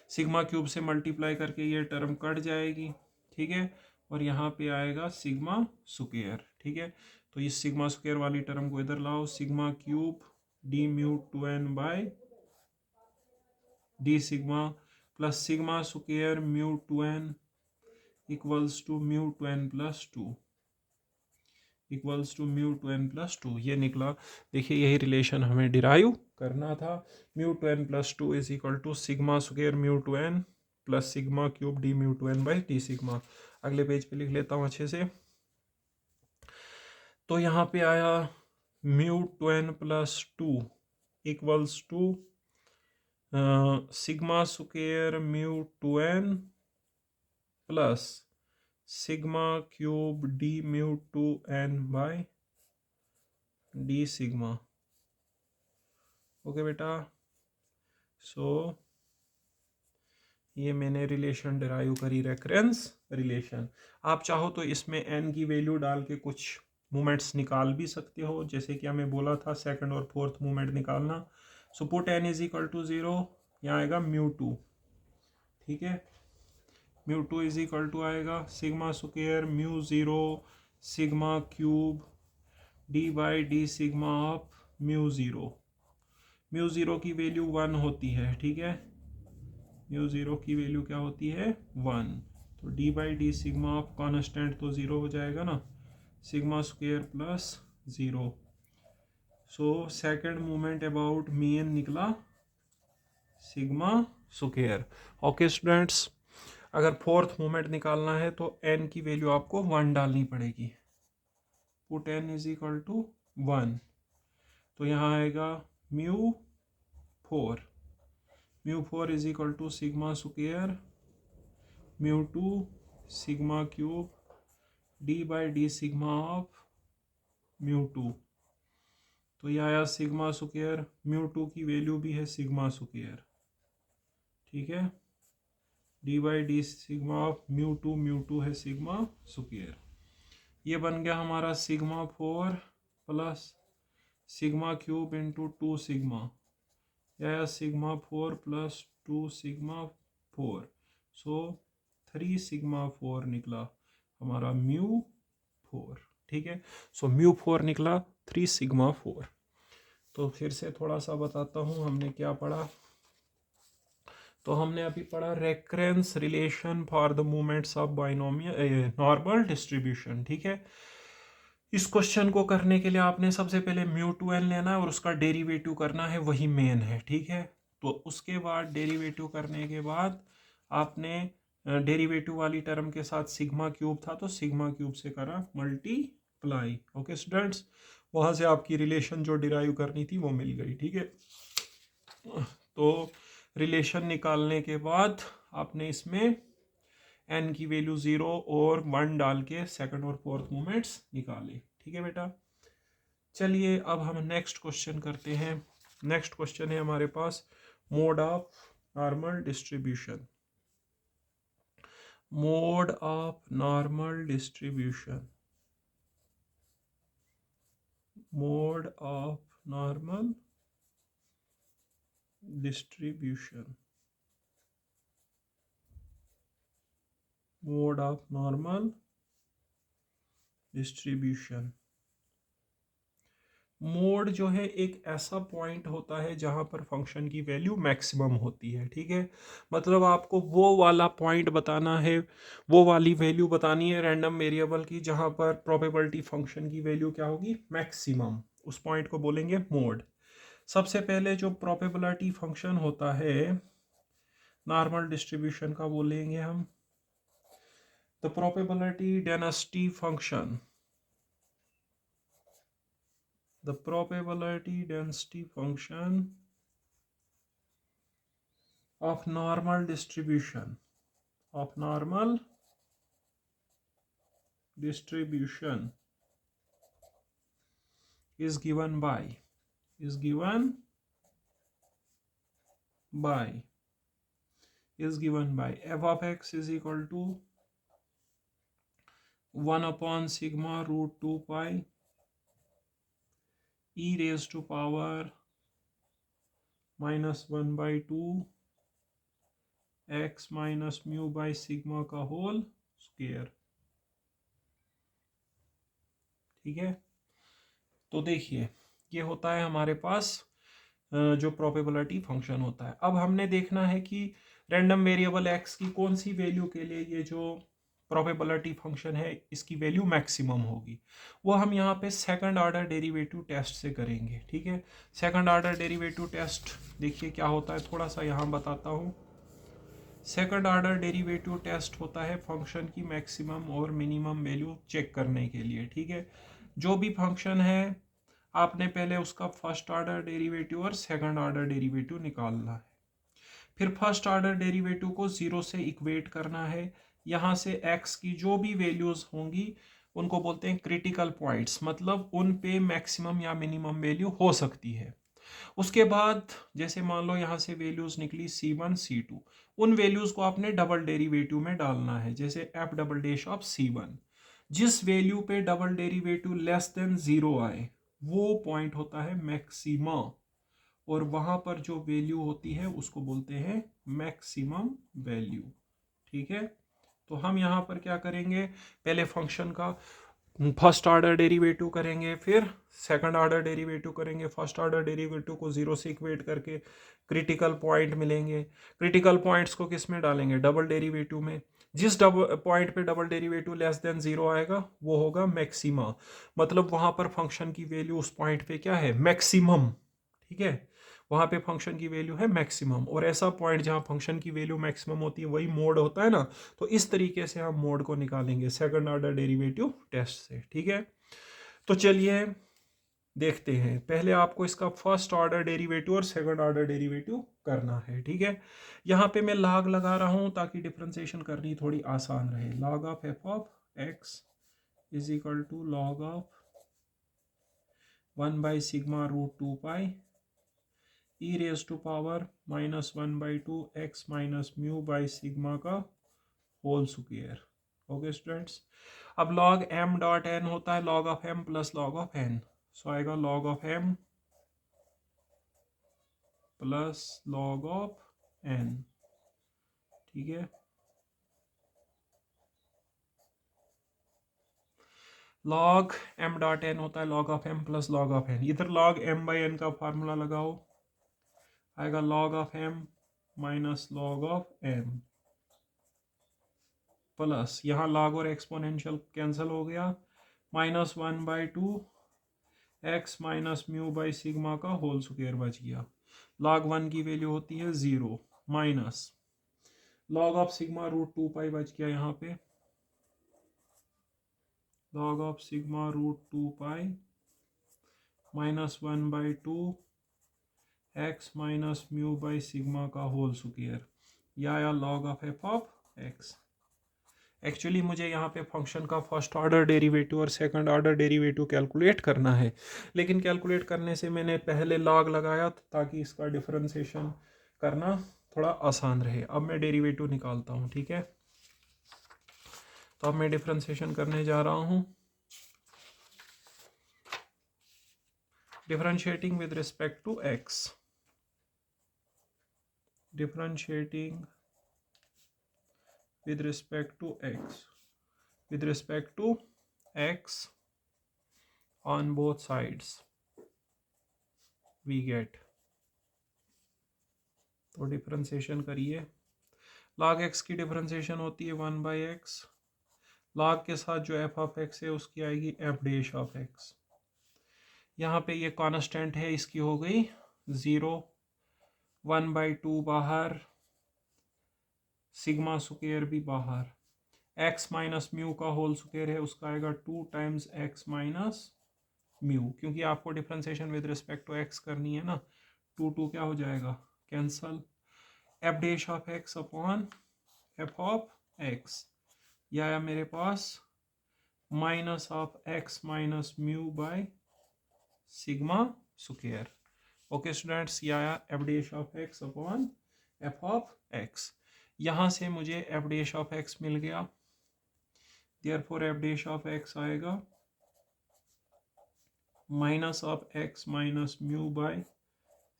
σ³ से मल्टीप्लाई करके ये टर्म कट जाएगी। ठीक है, और यहाँ पे आएगा σ²। ठीक है, तो इस σ² वाली टर्म को इधर लाओ, σ³ d/μ2n/d plus σ²μ2n equals to μ2n + 2 ये निकला। देखिए यही रिलेशन हमें डिराइव करना था। μ2n + 2 is equal to σ²μ2n plus σ³ d/μ2n/d। अगले पेज पे लिख लेता हूँ अच्छे से। तो यहाँ पे आया μ2n + 2 equals to σ²μ2n plus σ³ d/μ2n/d। Okay बेटा, सो ये मैंने रिलेशन डिराइव करी, रेफरेंस रिलेशन। आप चाहो तो इसमें n की वैल्यू डाल के कुछ मोमेंट्स निकाल भी सकते हो, जैसे कि हमें बोला था सेकंड और फोर्थ मोमेंट निकालना। So put n is equal to 0, यहाँ आएगा μ2। ठीक है, μ2 इज इक्वल टू आएगा σ² μ0 σ³ d/d ऑफ μ0। μ0 की वैल्यू 1 होती है। ठीक है, μ0 की वैल्यू क्या होती है, 1, तो d/d ऑफ कांस्टेंट तो 0 हो जाएगा ना, σ² + 0। So second moment about mean निकला सिग्मा स्क्वायर। ओके स्टूडेंट्स, अगर फोर्थ मोमेंट निकालना है तो n की वैल्यू आपको 1 डालनी पड़ेगी। Put n is equal to 1, तो यहाँ आएगा mu 4, mu 4 is equal to sigma square mu 2 sigma cube d by d sigma of mu 2। तो यह आया सिग्मा स्क्वायर, म्यू 2 की वैल्यू भी है सिग्मा स्क्वायर, ठीक है। D by d sigma of mu 2 है सिग्मा स्क्वायर। ये बन गया हमारा sigma 4 plus sigma cube into 2 sigma, या सिग्मा 4 प्लस 2 सिग्मा 4, सो 3 सिग्मा 4 निकला हमारा म्यू 4, ठीक है। सो म्यू 4 निकला 3 सिग्मा 4। तो फिर से थोड़ा सा बताता हूँ हमने क्या पढ़ा। तो हमने अभी पढ़ा recurrence relation for the moments of binomial normal distribution, ठीक है। इस क्वेश्चन को करने के लिए आपने सबसे पहले म्यू 2n लेना है और उसका डेरिवेटिव करना है, वही मेन है, ठीक है। तो उसके बाद डेरिवेटिव करने के बाद आपने डेरिवेटिव वाली टर्म के साथ सिग्मा क्यूब था तो सिग्मा क्यूब से करा मल्टीप्लाई। ओके स्टूडेंट्स, वहां से आपकी रिलेशन जो डिराइव करनी थी वो मिल गई, ठीक है। तो रिलेशन निकालने के बाद आपने इसमें n की वैल्यू 0 और 1 डाल के सेकंड और फोर्थ मोमेंट्स निकाले, ठीक है बेटा। चलिए अब हम नेक्स्ट क्वेश्चन करते हैं। नेक्स्ट क्वेश्चन है हमारे पास mode of normal distribution. Mode of normal distribution, mode of normal distribution, mode of normal distribution. Mode जो है एक ऐसा पॉइंट होता है जहां पर फंक्शन की वैल्यू मैक्सिमम होती है, ठीक है। मतलब आपको वो वाला पॉइंट बताना है, वो वाली वैल्यू बतानी है रैंडम वेरिएबल की जहां पर प्रोबेबिलिटी फंक्शन की वैल्यू क्या होगी, मैक्सिमम। उस पॉइंट को बोलेंगे मोड। सबसे पहले जो प्रोबेबिलिटी फंक्शन होता है नॉर्मल डिस्ट्रीब्यूशन का बोलेंगे हम the probability density function, the probability density function of normal distribution, of normal distribution is given by is given by f of x is equal to 1 upon sigma root 2 pi e raised to power minus 1 by 2 x minus mu by sigma का whole square, ठीक है। तो देखिए ये होता है हमारे पास जो प्रोबेबिलिटी फंक्शन होता है। अब हमने देखना है कि रैंडम वेरिएबल x की कौन सी वैल्यू के लिए ये जो प्रोबेबिलिटी फंक्शन है इसकी वैल्यू मैक्सिमम होगी, वो हम यहाँ पे सेकंड ऑर्डर डेरिवेटिव टेस्ट से करेंगे, ठीक है। सेकंड ऑर्डर डेरिवेटिव टेस्ट देखिए क्या होता है, थोड़ा सा यहाँ बताता हूँ। सेकंड ऑर्डर डेरिवेटिव टेस्ट होता है फंक्शन की मैक्सिमम और मिनिमम वैल्यू चेक करने के लिए, ठीक है। जो भी फंक्शन है आपने पहले उसका फर्स्ट ऑर्डर डेरिवेटिव और सेकंड ऑर्डर डेरिवेटिव निकालना है, फिर फर्स्ट ऑर्डर डेरिवेटिव को 0 से इक्वेट करना है। यहाँ से x की जो भी वैल्यूज होंगी उनको बोलते हैं क्रिटिकल पॉइंट्स, मतलब उन पे मैक्सिमम या मिनिमम वैल्यू हो सकती है। उसके बाद जैसे मान लो यहाँ से वैल्यूज निकली c1 c2, उन वैल्यूज को आपने डबल डेरिवेटिव में डालना है, जैसे f double dash of c1। जिस वैल्यू पे डबल डेरिवेटिव लेस देन 0 आए वो पॉइंट होता है मैक्सिमा, और वहां पर जो वैल्यू होती है उसको बोलते हैं मैक्सिमम वैल्यू, ठीक है। तो हम यहाँ पर क्या करेंगे, पहले फंक्शन का फर्स्ट ऑर्डर डेरिवेटिव करेंगे, फिर सेकंड ऑर्डर डेरिवेटिव करेंगे। फर्स्ट ऑर्डर डेरिवेटिव को 0 से इक्वेट करके क्रिटिकल पॉइंट मिलेंगे। क्रिटिकल पॉइंट्स को किस में डालेंगे, डबल डेरिवेटिव में। जिस पॉइंट पे double derivative less than zero आएगा वो होगा मैक्सिमा, मतलब वहां पर फंक्शन की वैल्यू उस पॉइंट पे क्या है, मैक्सिमम। ठीक है, वहां पे फंक्शन की वैल्यू है मैक्सिमम, और ऐसा पॉइंट जहां फंक्शन की वैल्यू मैक्सिमम होती है वही मोड होता है ना। तो इस तरीके से हम मोड को निकालेंगे सेकंड ऑर्डर डेरिवेटिव टेस्ट से। ठीक है, तो चलिए देखते हैं। पहले आपको इसका फर्स्ट ऑर्डर डेरिवेटिव और सेकंड ऑर्डर डेरिवेटिव करना है। ठीक है, यहाँ पे मैं लॉग लगा रहा हूँ ताकि डिफरेंशिएशन करनी थोड़ी आसान रहे। Log of f of x is equal to log of 1/σ√2π E raise to power -1/2 x minus mu by sigma का होल स्क्वायर। ओके स्टूडेंट्स, अब लॉग m डॉट n होता है log of m plus log of n, so आएगा log of m plus log of n। ठीक है, log m dot n होता है log of m plus log of n। इधर log m by n का formula लगाओ, आएगा log of m minus log of m plus यहाँ log और एक्सपोनेंशियल कैंसिल हो गया, -1/2 x minus mu by sigma का होल स्क्वायर बच गया। लॉग 1 की वैल्यू होती है 0 माइनस लॉग ऑफ σ√2π बच गया यहाँ पे, log of σ√2π -1/2 x minus mu by sigma का होल स्क्वायर, या आया log of f of x। Actually मुझे यहाँ पे फंक्शन का फर्स्ट ऑर्डर डेरिवेटिव और सेकंड ऑर्डर डेरिवेटिव कैलकुलेट करना है, लेकिन कैलकुलेट करने से मैंने पहले लॉग लगाया ताकि इसका डिफरेंशिएशन करना थोड़ा आसान रहे। अब मैं डेरिवेटिव निकालता हूँ। ठीक है, तो अब मैं डिफरेंशिएशन करने जा रहा हूँ। Differentiating with respect to x, differentiating with respect to x on both sides we get, तो डिफरेंशिएशन करिए। log x की डिफरेंशिएशन होती है 1/x, log के साथ जो f ऑफ x है उसकी आएगी f डैश ऑफ x। यहाँ पे ये कांस्टेंट है, इसकी हो गई 0, 1/2 बाहर, सिग्मा स्क्वायर भी बाहर, x माइनस म्यू का होल स्क्वायर है उसका आएगा 2 टाइम्स x माइनस म्यू, क्योंकि आपको differentiation with respect to x करनी है ना। 2 क्या हो जाएगा, cancel, f dash of x upon f of x, यह आया मेरे पास minus of x minus mu by sigma square. Okay students, यह आया f dash of x upon f of x। यहाँ से मुझे f डैश ऑफ x मिल गया, therefore f dash of x आएगा minus of x minus mu by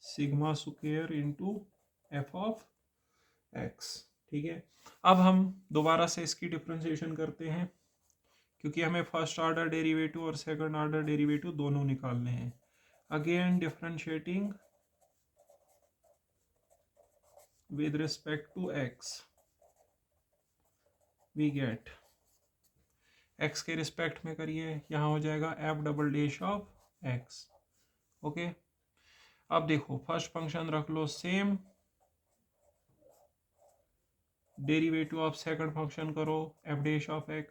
sigma square into f of x। ठीक है, अब हम दोबारा से इसकी डिफरेंशिएशन करते हैं, क्योंकि हमें फर्स्ट ऑर्डर डेरिवेटिव और सेकंड ऑर्डर डेरिवेटिव दोनों निकालने हैं। Again differentiating with respect to x we get, x के रिस्पेक्ट में करिए, यहाँ हो जाएगा f double dash of x। Okay, अब देखो फर्स्ट फंक्शन रख लो same, derivative of second function करो f dash of x,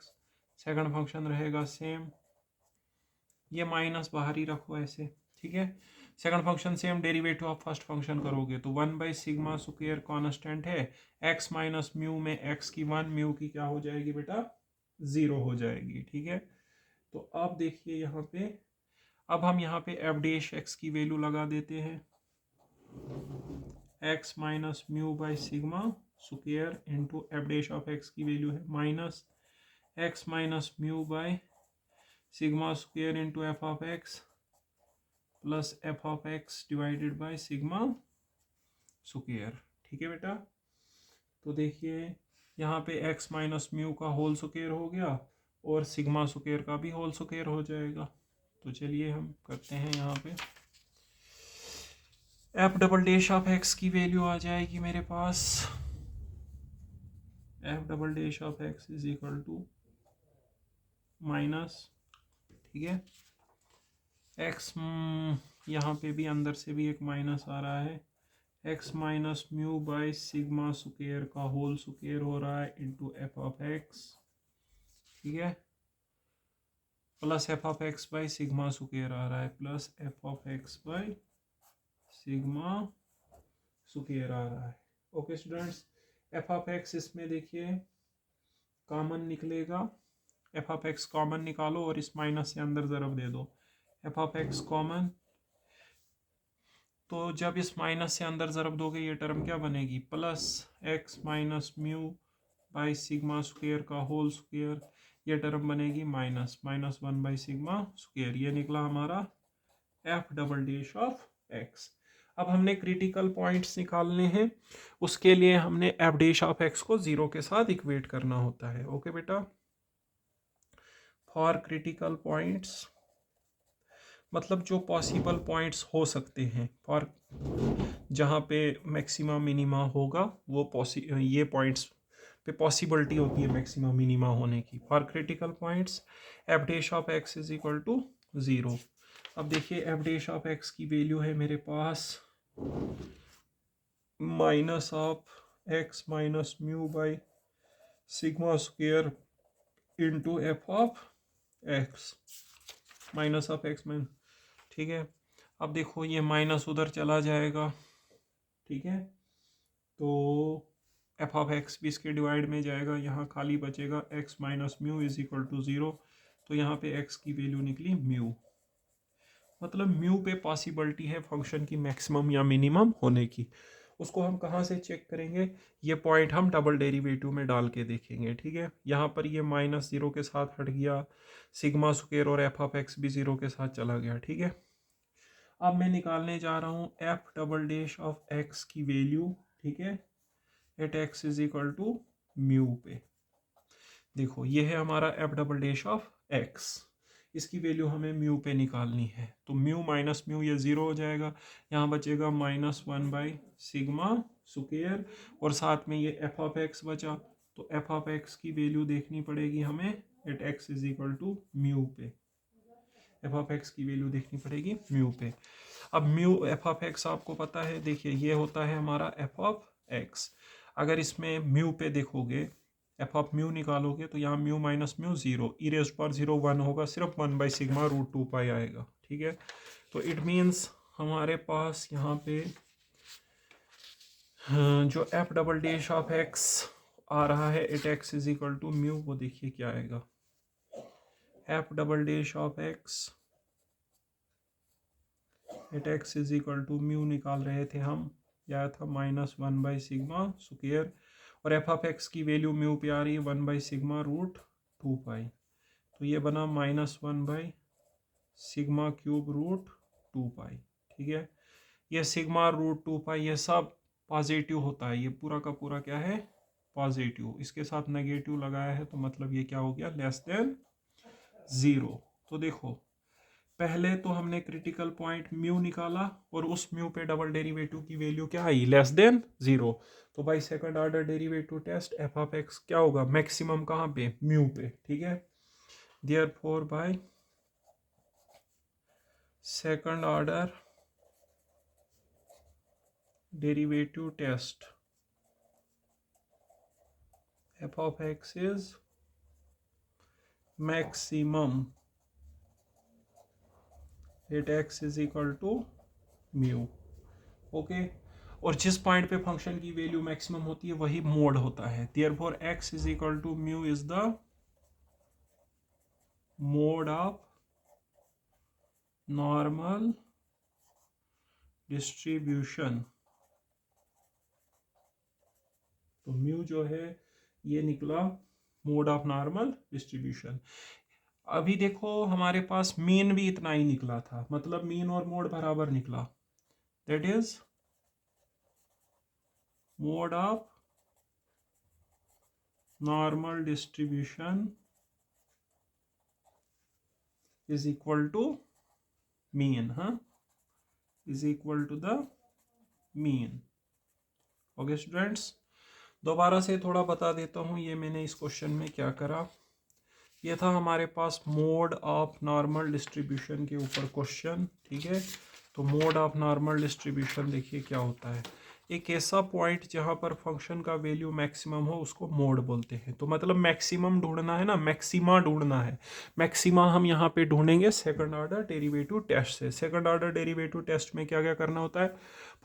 second function रहेगा सेम, ये माइनस बाहर ही रखो ऐसे। ठीक है, second function same, derivative of first function करोगे तो 1/σ स्क्वायर कांस्टेंट है, x माइनस म्यू में x की 1, म्यू की क्या हो जाएगी बेटा 0 हो जाएगी। ठीक है, तो अब देखिए यहाँ पे, अब हम यहाँ पे f डैश x की वैल्यू लगा देते हैं, x minus mu by sigma square into f dash of x की वैल्यू है minus x minus mu by sigma square into f of x plus f of x divided by sigma square. ठीक है बेटा, तो देखिए यहाँ पे x minus mu का होल स्क्वायर हो गया और सिग्मा स्क्वायर का भी होल स्क्वायर हो जाएगा। तो चलिए हम करते हैं, यहाँ पे f double dash of x की वैल्यू आ जाएगी मेरे पास f double dash of x is equal to minus, ठीक है, एक्स, यहाँ पे भी अंदर से भी एक माइनस आ रहा है, x minus mu by sigma square का होल स्क्वायर हो रहा है इंटू एफ ऑफ एक्स, ठीक है, plus f of x by sigma square आ रहा है, plus f of x by sigma square आ रहा है। Okay students, f of x इसमें देखिए कॉमन निकलेगा, एफ ऑफ एक्स कॉमन निकालो और इस माइनस से अंदर ज़रब दे दो, एफ ऑफ एक्स कॉमन, तो जब इस माइनस से अंदर ज़रब दोगे ये टर्म क्या बनेगी, plus x minus mu by sigma square का होल स्क्वायर, ये टर्म बनेगी minus minus one by sigma square, ये निकला हमारा f double dash of x. अब हमने क्रिटिकल पॉइंट्स निकालने हैं, उसके लिए हमने एफ डैश ऑफ एक्स को जीरो के साथ इक्वेट करना होता है। ओके बेटा, फॉर क्रिटिकल पॉइंट्स मतलब जो पॉसिबल पॉइंट्स हो सकते हैं, फॉर जहाँ पे मैक्सिमा मिनिमा होगा वो ये पॉइंट्स पे पॉसिबिलिटी होती है मैक्सिमा मिनिमा होने की। For critical points f dash of x is equal to zero. अब देखिए एफ डैश ऑफ एक्स की वैल्यू है मेरे पास minus of x minus mu by sigma square into F of x, minus of x minus, ठीक है। अब देखो ये माइनस उधर चला जाएगा, ठीक है, तो एफ ऑफ एक्स भी इसके डिवाइड में जाएगा, यहाँ खाली बचेगा x minus mu is equal to zero, तो यहाँ पे एक्स की वैल्यू निकली म्यू, मतलब म्यू पे पॉसिबिलिटी है फंक्शन की मैक्सिमम या मिनिमम होने की। उसको हम कहाँ से चेक करेंगे, ये पॉइंट हम डबल डेरिवेटिव में डाल के देखेंगे, ठीक है। यहाँ पर ये माइनस ज़ीरो के साथ हट गया, सिग्मा स्क्वायर और एफ ऑफ एक्स भी ज़ीरो के साथ चला गया, ठीक है। अब मैं निकालने जा रहा हूँ f double dash of x की वैल्यू, ठीक है, at x is equal to mu पे। देखो ये है हमारा f double dash of x, इसकी वैल्यू हमें म्यू पे निकालनी है, तो म्यू माइनस म्यू ये ज़ीरो हो जाएगा, यहाँ बचेगा minus one by sigma square और साथ में ये एफ ऑफ एक्स बचा, तो एफ ऑफ एक्स की वैल्यू देखनी पड़ेगी हमें at x is equal to mu पे, एफ ऑफ एक्स की वैल्यू देखनी पड़ेगी म्यू पे। अब म्यू एफ ऑफ एक्स आपको पता है, देखिए ये होता है हमारा एफ ऑफ एक्स, अगर इसमें म्यू पे देखोगे एफ ऑफ म्यू निकालोगे तो यहाँ mu minus mu zero, e raise पर ज़ीरो वन होगा, सिर्फ one by sigma root two pi आएगा, ठीक है। तो इट मीन्स हमारे पास यहाँ पे जो f double dash of x आ रहा है at x is equal to mu, वो देखिए क्या आएगा, f double dash of x at x is equal to mu निकाल रहे थे हम, यह था minus one by sigma square और एफ ऑफ एक्स की वैल्यू म्यू पे आ रही है one by sigma root two pi, तो ये बना minus one by sigma cube root two पाई, ठीक है। ये सिग्मा रूट टू पाई ये सब पॉजिटिव होता है, ये पूरा का पूरा क्या है पॉजिटिव, इसके साथ नेगेटिव लगाया है तो मतलब ये क्या हो गया लेस देन ज़ीरो। तो देखो पहले तो हमने क्रिटिकल पॉइंट म्यू निकाला और उस म्यू पे डबल डेरिवेटिव की वैल्यू क्या आई लेस देन ज़ीरो, तो by second order derivative test f of x क्या होगा मैक्सिमम कहाँ पे म्यू पे, ठीक है। Therefore by second order derivative test f of x is maximum at x is equal to mu, okay. और जिस पॉइंट पे फंक्शन की वैल्यू मैक्सिमम होती है वही मोड होता है, therefore x is equal to mu is the mode of normal distribution, तो म्यू जो है ये निकला मोड ऑफ नॉर्मल डिस्ट्रीब्यूशन। अभी देखो हमारे पास मीन भी इतना ही निकला था, मतलब मीन और मोड बराबर निकला, that is mode of normal distribution is equal to mean, हाँ, is equal to the mean. Okay students, दोबारा से थोड़ा बता देता हूँ ये मैंने इस क्वेश्चन में क्या करा। ये था हमारे पास मोड ऑफ नॉर्मल डिस्ट्रीब्यूशन के ऊपर क्वेश्चन, ठीक है। तो मोड ऑफ नॉर्मल डिस्ट्रीब्यूशन देखिए क्या होता है, एक ऐसा पॉइंट जहाँ पर फंक्शन का वैल्यू मैक्सिमम हो उसको मोड बोलते हैं। तो मतलब मैक्सिमम ढूंढना है ना, मैक्सिमा ढूंढना है। मैक्सिमा हम यहाँ पे ढूंढेंगे सेकंड ऑर्डर डेरिवेटिव टेस्ट से। सेकंड ऑर्डर डेरिवेटिव टेस्ट में क्या क्या करना होता है,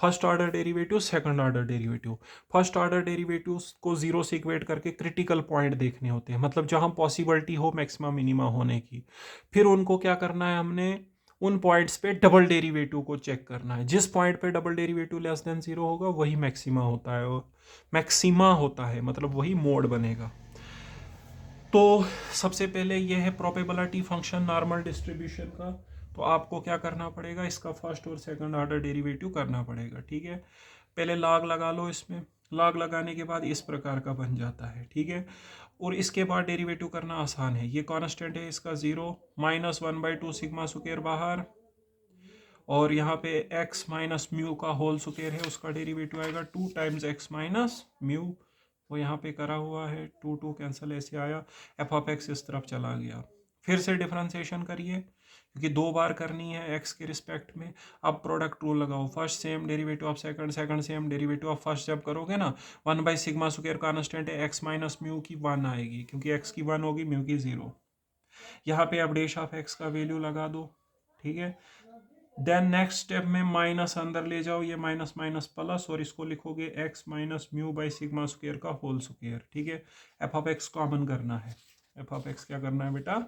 first order derivative, second order derivative. First order derivative को जीरो से इक्वेट करके क्रिटिकल पॉइंट देखने होते हैं, मतलब जहाँ पॉसिबिलिटी हो मैक्सिमा मिनिमा होने की। फिर उनको क्या करना है, हमने उन पॉइंट्स पे डबल डेरिवेटिव को चेक करना है। जिस पॉइंट पे double derivative less than zero होगा वही मैक्सिमा होता है, मैक्सिमा होता है, मतलब वही मोड बनेगा। तो सबसे पहले ये है प्रोबेबिलिटी फंक्शन नॉर्मल डिस्ट्रीब्यूशन का। तो आपको क्या करना पड़ेगा, इसका फर्स्ट और सेकंड ऑर्डर डेरिवेटिव करना पड़ेगा, ठीक है। पहले लॉग लगा लो इसमें, लॉग लगाने के बाद इस प्रकार का बन जाता है, ठीक है। और इसके बाद डेरिवेटिव करना आसान है, ये कांस्टेंट है इसका जीरो, -1/2 सिग्मा स्क्वायर बाहर, और यहाँ पे x माइनस म्यू का होल स्क्वायर है, उसका डेरिवेटिव आएगा 2 टाइम्स x माइनस म्यू। वो यहाँ पे करा हुआ है, 2 2 कैंसिल ऐसे आया, एफ ऑफ एक्स इस तरफ चला गया। फिर से डिफ्रेंसिएशन करिए क्योंकि दो बार करनी है x के रिस्पेक्ट में। अब प्रोडक्ट रूल लगाओ, first sem derivative of second, second same derivative of first. जब करोगे ना 1/सिग्मा स्क्वायर कांस्टेंट है, x माइनस म्यू की 1 आएगी क्योंकि x की 1 होगी, म्यू की 0। यहाँ पे अब डैश ऑफ x का वैल्यू लगा दो, ठीक है। देन नेक्स्ट स्टेप में माइनस अंदर ले जाओ, ये माइनस माइनस प्लस, और इसको लिखोगे x minus mu by sigma square का होल स्क्वायर, ठीक है। एफ ऑफ एक्स कॉमन करना है, एफ ऑफ एक्स क्या करना है बेटा,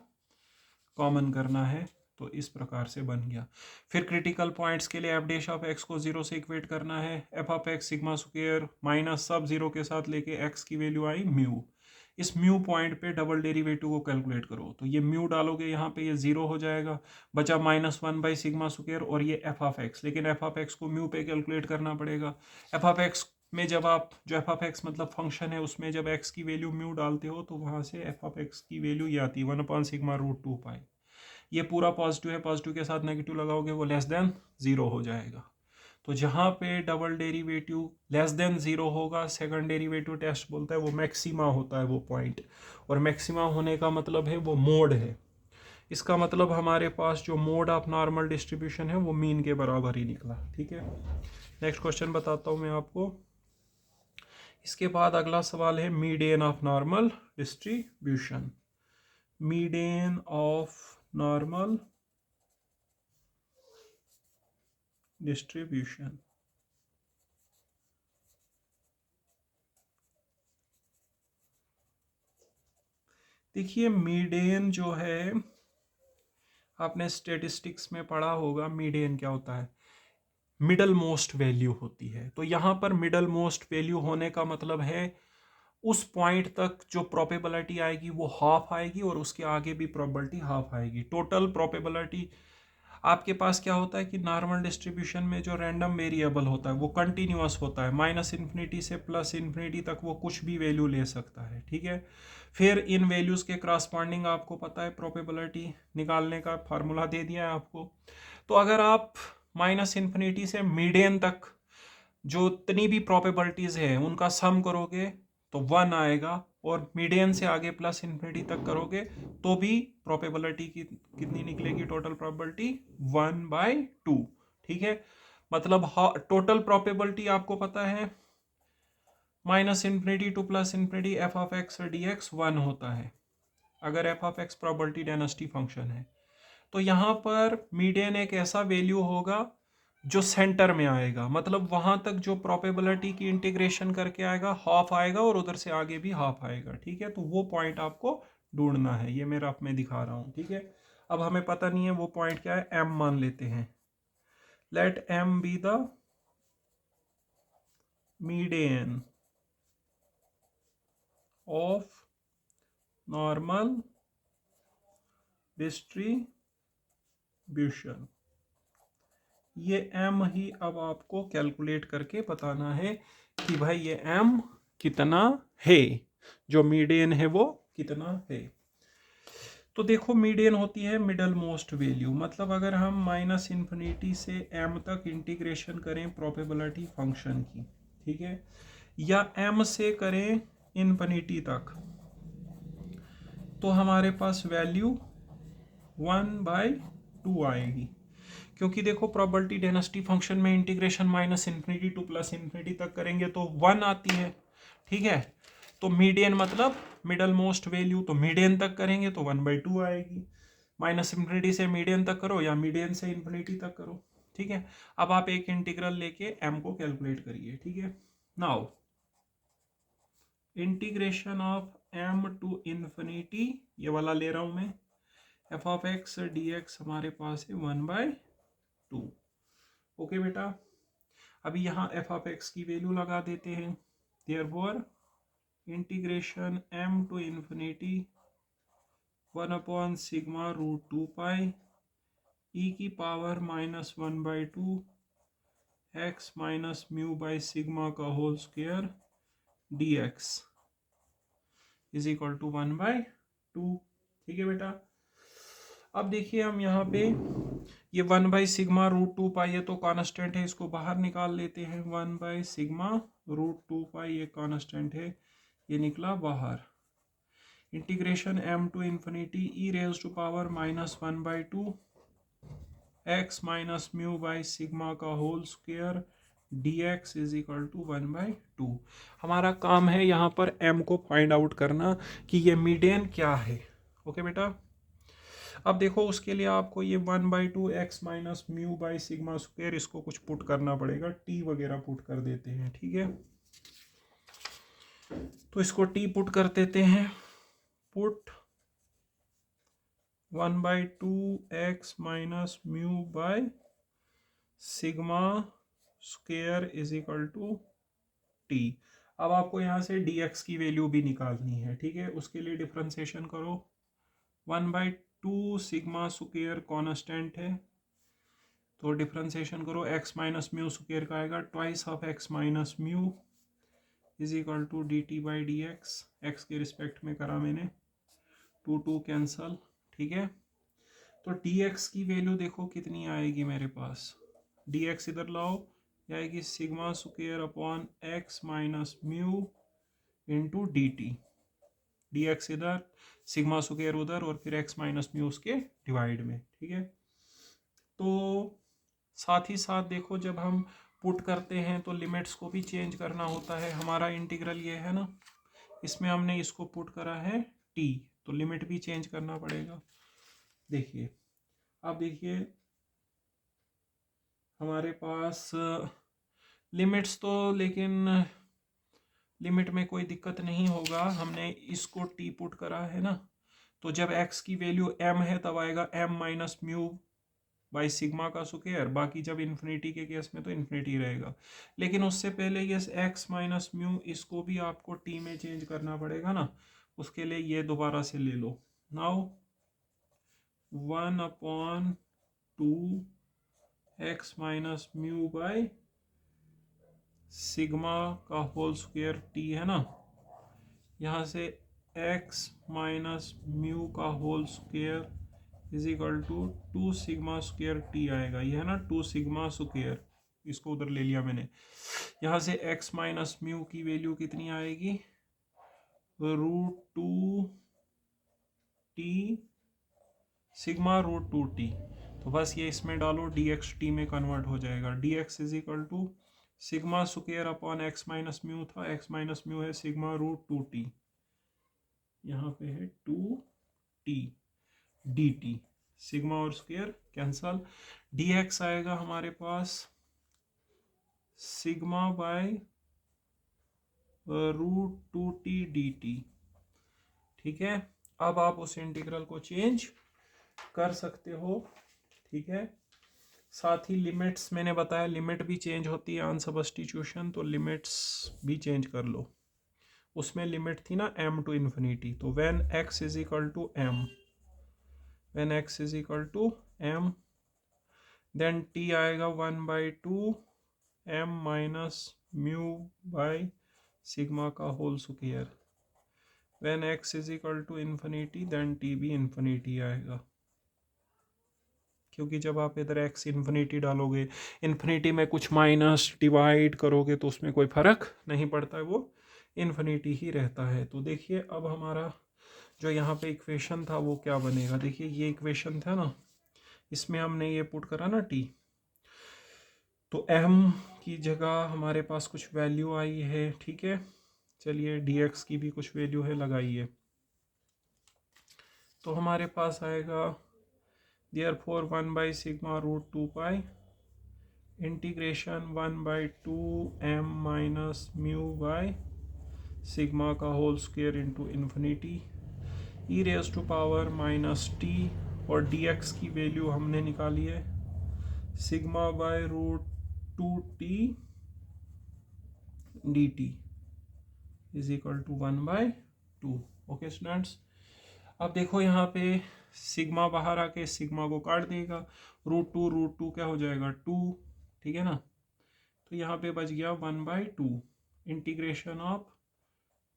कॉमन करना है। तो इस प्रकार से बन गया। फिर क्रिटिकल पॉइंट्स के लिए एफ डैश ऑफ एक्स को जीरो से इक्वेट करना है, F of x sigma square minus सब जीरो के साथ लेके एक्स की वैल्यू आई म्यू। इस म्यू पॉइंट पे डबल डेरिवेटिव को कैलकुलेट करो, तो ये म्यू डालोगे यहाँ पे, ये जीरो हो जाएगा, बचा -1/सिग्मा स्क्वायर और ये एफ ऑफ एक्स। लेकिन एफ ऑफ एक्स को म्यू पे कैलकुलेट करना पड़ेगा। एफ ऑफ एक्स में जब आप, जो एफ ऑफ एक्स मतलब फंक्शन है, उसमें जब एक्स की वैल्यू म्यू डालते हो तो वहाँ से एफ ऑफ एक्स की वैल्यू ये आती है 1/σ√2π। ये पूरा पॉजिटिव है, पॉजिटिव के साथ नेगेटिव लगाओगे वो लेस देन जीरो हो जाएगा। तो जहाँ पे double derivative less than zero होगा, सेकंड डेरिवेटिव टेस्ट बोलता है वो मैक्सिमा होता है वो पॉइंट, और मैक्सिमा होने का मतलब है वो मोड है। इसका मतलब हमारे पास जो मोड ऑफ नॉर्मल डिस्ट्रीब्यूशन है वो मीन के बराबर ही निकला, ठीक है। नेक्स्ट क्वेश्चन बताता हूँ मैं आपको। इसके बाद अगला सवाल है median of normal distribution. Median of normal distribution. देखिए मीडियन जो है, आपने स्टेटिस्टिक्स में पढ़ा होगा, मीडियन क्या होता है, मिडल मोस्ट वैल्यू होती है। तो यहाँ पर मिडल मोस्ट वैल्यू होने का मतलब है उस पॉइंट तक जो प्रोबेबिलिटी आएगी वो हाफ आएगी, और उसके आगे भी प्रोबेबिलिटी हाफ आएगी। टोटल प्रोबेबिलिटी आपके पास क्या होता है कि नॉर्मल डिस्ट्रीब्यूशन में जो रैंडम वेरिएबल होता है वो कंटिन्यूअस होता है, -∞ से +∞ तक वो कुछ भी वैल्यू ले सकता है, ठीक है। फिर इन वैल्यूज़ के क्रॉसपॉन्डिंग आपको पता है प्रोबेबिलिटी निकालने का फार्मूला दे दिया है आपको। तो अगर आप -∞ से मीडियन तक जो इतनी भी प्रोबेबिलिटीज़ हैं उनका सम करोगे तो 1 आएगा, और मीडियन से आगे +∞ तक करोगे तो भी प्रोबेबिलिटी की कितनी निकलेगी, टोटल प्रोबेबिलिटी 1/2, ठीक है। मतलब टोटल प्रोबेबिलिटी आपको पता है -∞ to +∞ f of x d x 1 होता है, अगर f of x probability density function है। तो यहाँ पर मीडियन एक ऐसा वैल्यू होगा जो सेंटर में आएगा, मतलब वहां तक जो प्रोबेबिलिटी की इंटीग्रेशन करके आएगा हाफ आएगा, और उधर से आगे भी हाफ आएगा, ठीक है। तो वो पॉइंट आपको ढूंढना है, ये मेरा मैं दिखा रहा हूँ, ठीक है। अब हमें पता नहीं है वो पॉइंट क्या है, एम मान लेते हैं। Let M be the median of normal distribution. ये m ही अब आपको कैलकुलेट करके बताना है कि भाई ये m कितना है, जो मीडियन है वो कितना है। तो देखो मीडियन होती है मिडल मोस्ट वैल्यू, मतलब अगर हम -∞ से m तक इंटीग्रेशन करें प्रोबेबिलिटी फंक्शन की, ठीक है, या m से करें इन्फिनिटी तक, तो हमारे पास वैल्यू 1/2 आएगी। क्योंकि देखो प्रोबेबिलिटी डेंसिटी फंक्शन में integration minus infinity to plus infinity तक करेंगे तो 1 आती है, ठीक है। तो मीडियन मतलब मिडल मोस्ट वैल्यू, तो मीडियन तक करेंगे तो 1/2 आएगी। माइनस इन्फिनिटी से मीडियन तक करो या मीडियन से इन्फिनिटी तक करो, ठीक है। अब आप एक इंटीग्रल लेके m को कैलकुलेट करिए, ठीक है। Now integration of m to infinity, ये वाला ले रहा हूं मैं, f of x d x हमारे पास है 1/2। ओके बेटा, अभी यहाँ एफ ऑफ एक्स की वैल्यू लगा देते हैं। Therefore integration m to infinity 1/σ√2π e की power -1/2 x minus mu by sigma का whole square D x is equal to 1/2, ठीक है बेटा। अब देखिए हम यहाँ पे ये 1/σ√2π ये तो कांस्टेंट है, इसको बाहर निकाल लेते हैं। 1/σ√2π ये कांस्टेंट है, ये निकला बाहर। Integration m to infinity e raise to power -1/2 x minus mu by sigma का whole square dx is equal to 1/2। हमारा काम है यहाँ पर m को फाइंड आउट करना कि ये मीडियन क्या है। ओके बेटा, अब देखो उसके लिए आपको ये 1/2 x minus mu by sigma square इसको कुछ पुट करना पड़ेगा, t वगैरह पुट कर देते हैं, ठीक है। तो इसको t पुट कर देते हैं, put 1/2 x minus mu by sigma square is equal to t। अब आपको यहाँ से dx की वैल्यू भी निकालनी है, ठीक है। उसके लिए डिफ्रेंसिएशन करो, 1/2 सिग्मा स्क्वायर कांस्टेंट है, तो डिफ्रेंसिएशन करो, x माइनस म्यू स्क्वायर का आएगा twice of x minus mu is equal to dt/dx। x के रिस्पेक्ट में करा मैंने, 2 कैंसल, ठीक है। तो dx की वैल्यू देखो कितनी आएगी मेरे पास, dx इधर लाओ, आएगी sigma square upon x minus mu into D T. D x इधर, सिग्मा स्क्वायर उधर, और फिर x माइनस म्यू उसके डिवाइड में, ठीक है। तो साथ ही साथ देखो जब हम पुट करते हैं तो लिमिट्स को भी चेंज करना होता है। हमारा इंटीग्रल ये है ना, इसमें हमने इसको पुट करा है t, तो लिमिट भी चेंज करना पड़ेगा। देखिए अब देखिए हमारे पास लिमिट्स तो, लेकिन लिमिट में कोई दिक्कत नहीं होगा, हमने इसको t पुट करा है ना, तो जब x की वैल्यू m है तब आएगा m minus mu by sigma का स्क्वायर, बाकी जब इन्फिनिटी के केस में तो इन्फिनिटी रहेगा। लेकिन उससे पहले ये x माइनस म्यू इसको भी आपको t में चेंज करना पड़ेगा ना, उसके लिए ये दोबारा से ले लो। Now 1/2 x minus mu by sigma का होल स्क्वायर t है ना, यहाँ से x माइनस म्यू का whole square is equal to 2 sigma square t आएगा। ये है ना 2 सिग्मा स्क्वायर, इसको उधर ले लिया मैंने। यहाँ से x माइनस म्यू की वैल्यू कितनी आएगी, √2 t सिग्मा √2 t। तो बस ये इसमें डालो, dx t में कन्वर्ट हो जाएगा। dx is equal to sigma square upon x minus mu था, x माइनस म्यू है सिग्मा √2 t, यहाँ पे है 2t dt, सिग्मा और स्क्वायर कैंसल, dx आएगा हमारे पास सिग्मा बाय √2t dt, ठीक है। अब आप उस इंटीग्रल को चेंज कर सकते हो, ठीक है। साथ ही लिमिट्स मैंने बताया, लिमिट भी चेंज होती है ऑन सब्स्टिट्यूशन, तो लिमिट्स भी चेंज कर लो। उसमें लिमिट थी ना m टू इन्फिनिटी, तो when x is equal to m, when x is equal to m then t आएगा 1/2 m minus mu by sigma का whole square. When x is equal to infinity then t भी infinity आएगा। क्योंकि जब आप इधर x infinity डालोगे, infinity में कुछ माइनस डिवाइड करोगे तो उसमें कोई फ़र्क नहीं पड़ता है, वो इन्फिनिटी ही रहता है। तो देखिए अब हमारा जो यहाँ पे इक्वेशन था वो क्या बनेगा। देखिए ये इक्वेशन था ना, इसमें हमने ये पुट करा ना t, तो m की जगह हमारे पास कुछ वैल्यू आई है, ठीक है। चलिए dx की भी कुछ वैल्यू है, लगाइए। तो हमारे पास आएगा therefore 1/σ√2π integration 1/2m minus mu by sigma का whole square into infinity e raise to power minus t, और dx की वैल्यू हमने निकाली है sigma by √2t dt is equal to 1/2। Okay students, अब देखो यहाँ पे सिग्मा बाहर आके सिग्मा को काट देगा, √2 क्या हो जाएगा 2, ठीक है ना। तो यहाँ पे बच गया 1/2 integration of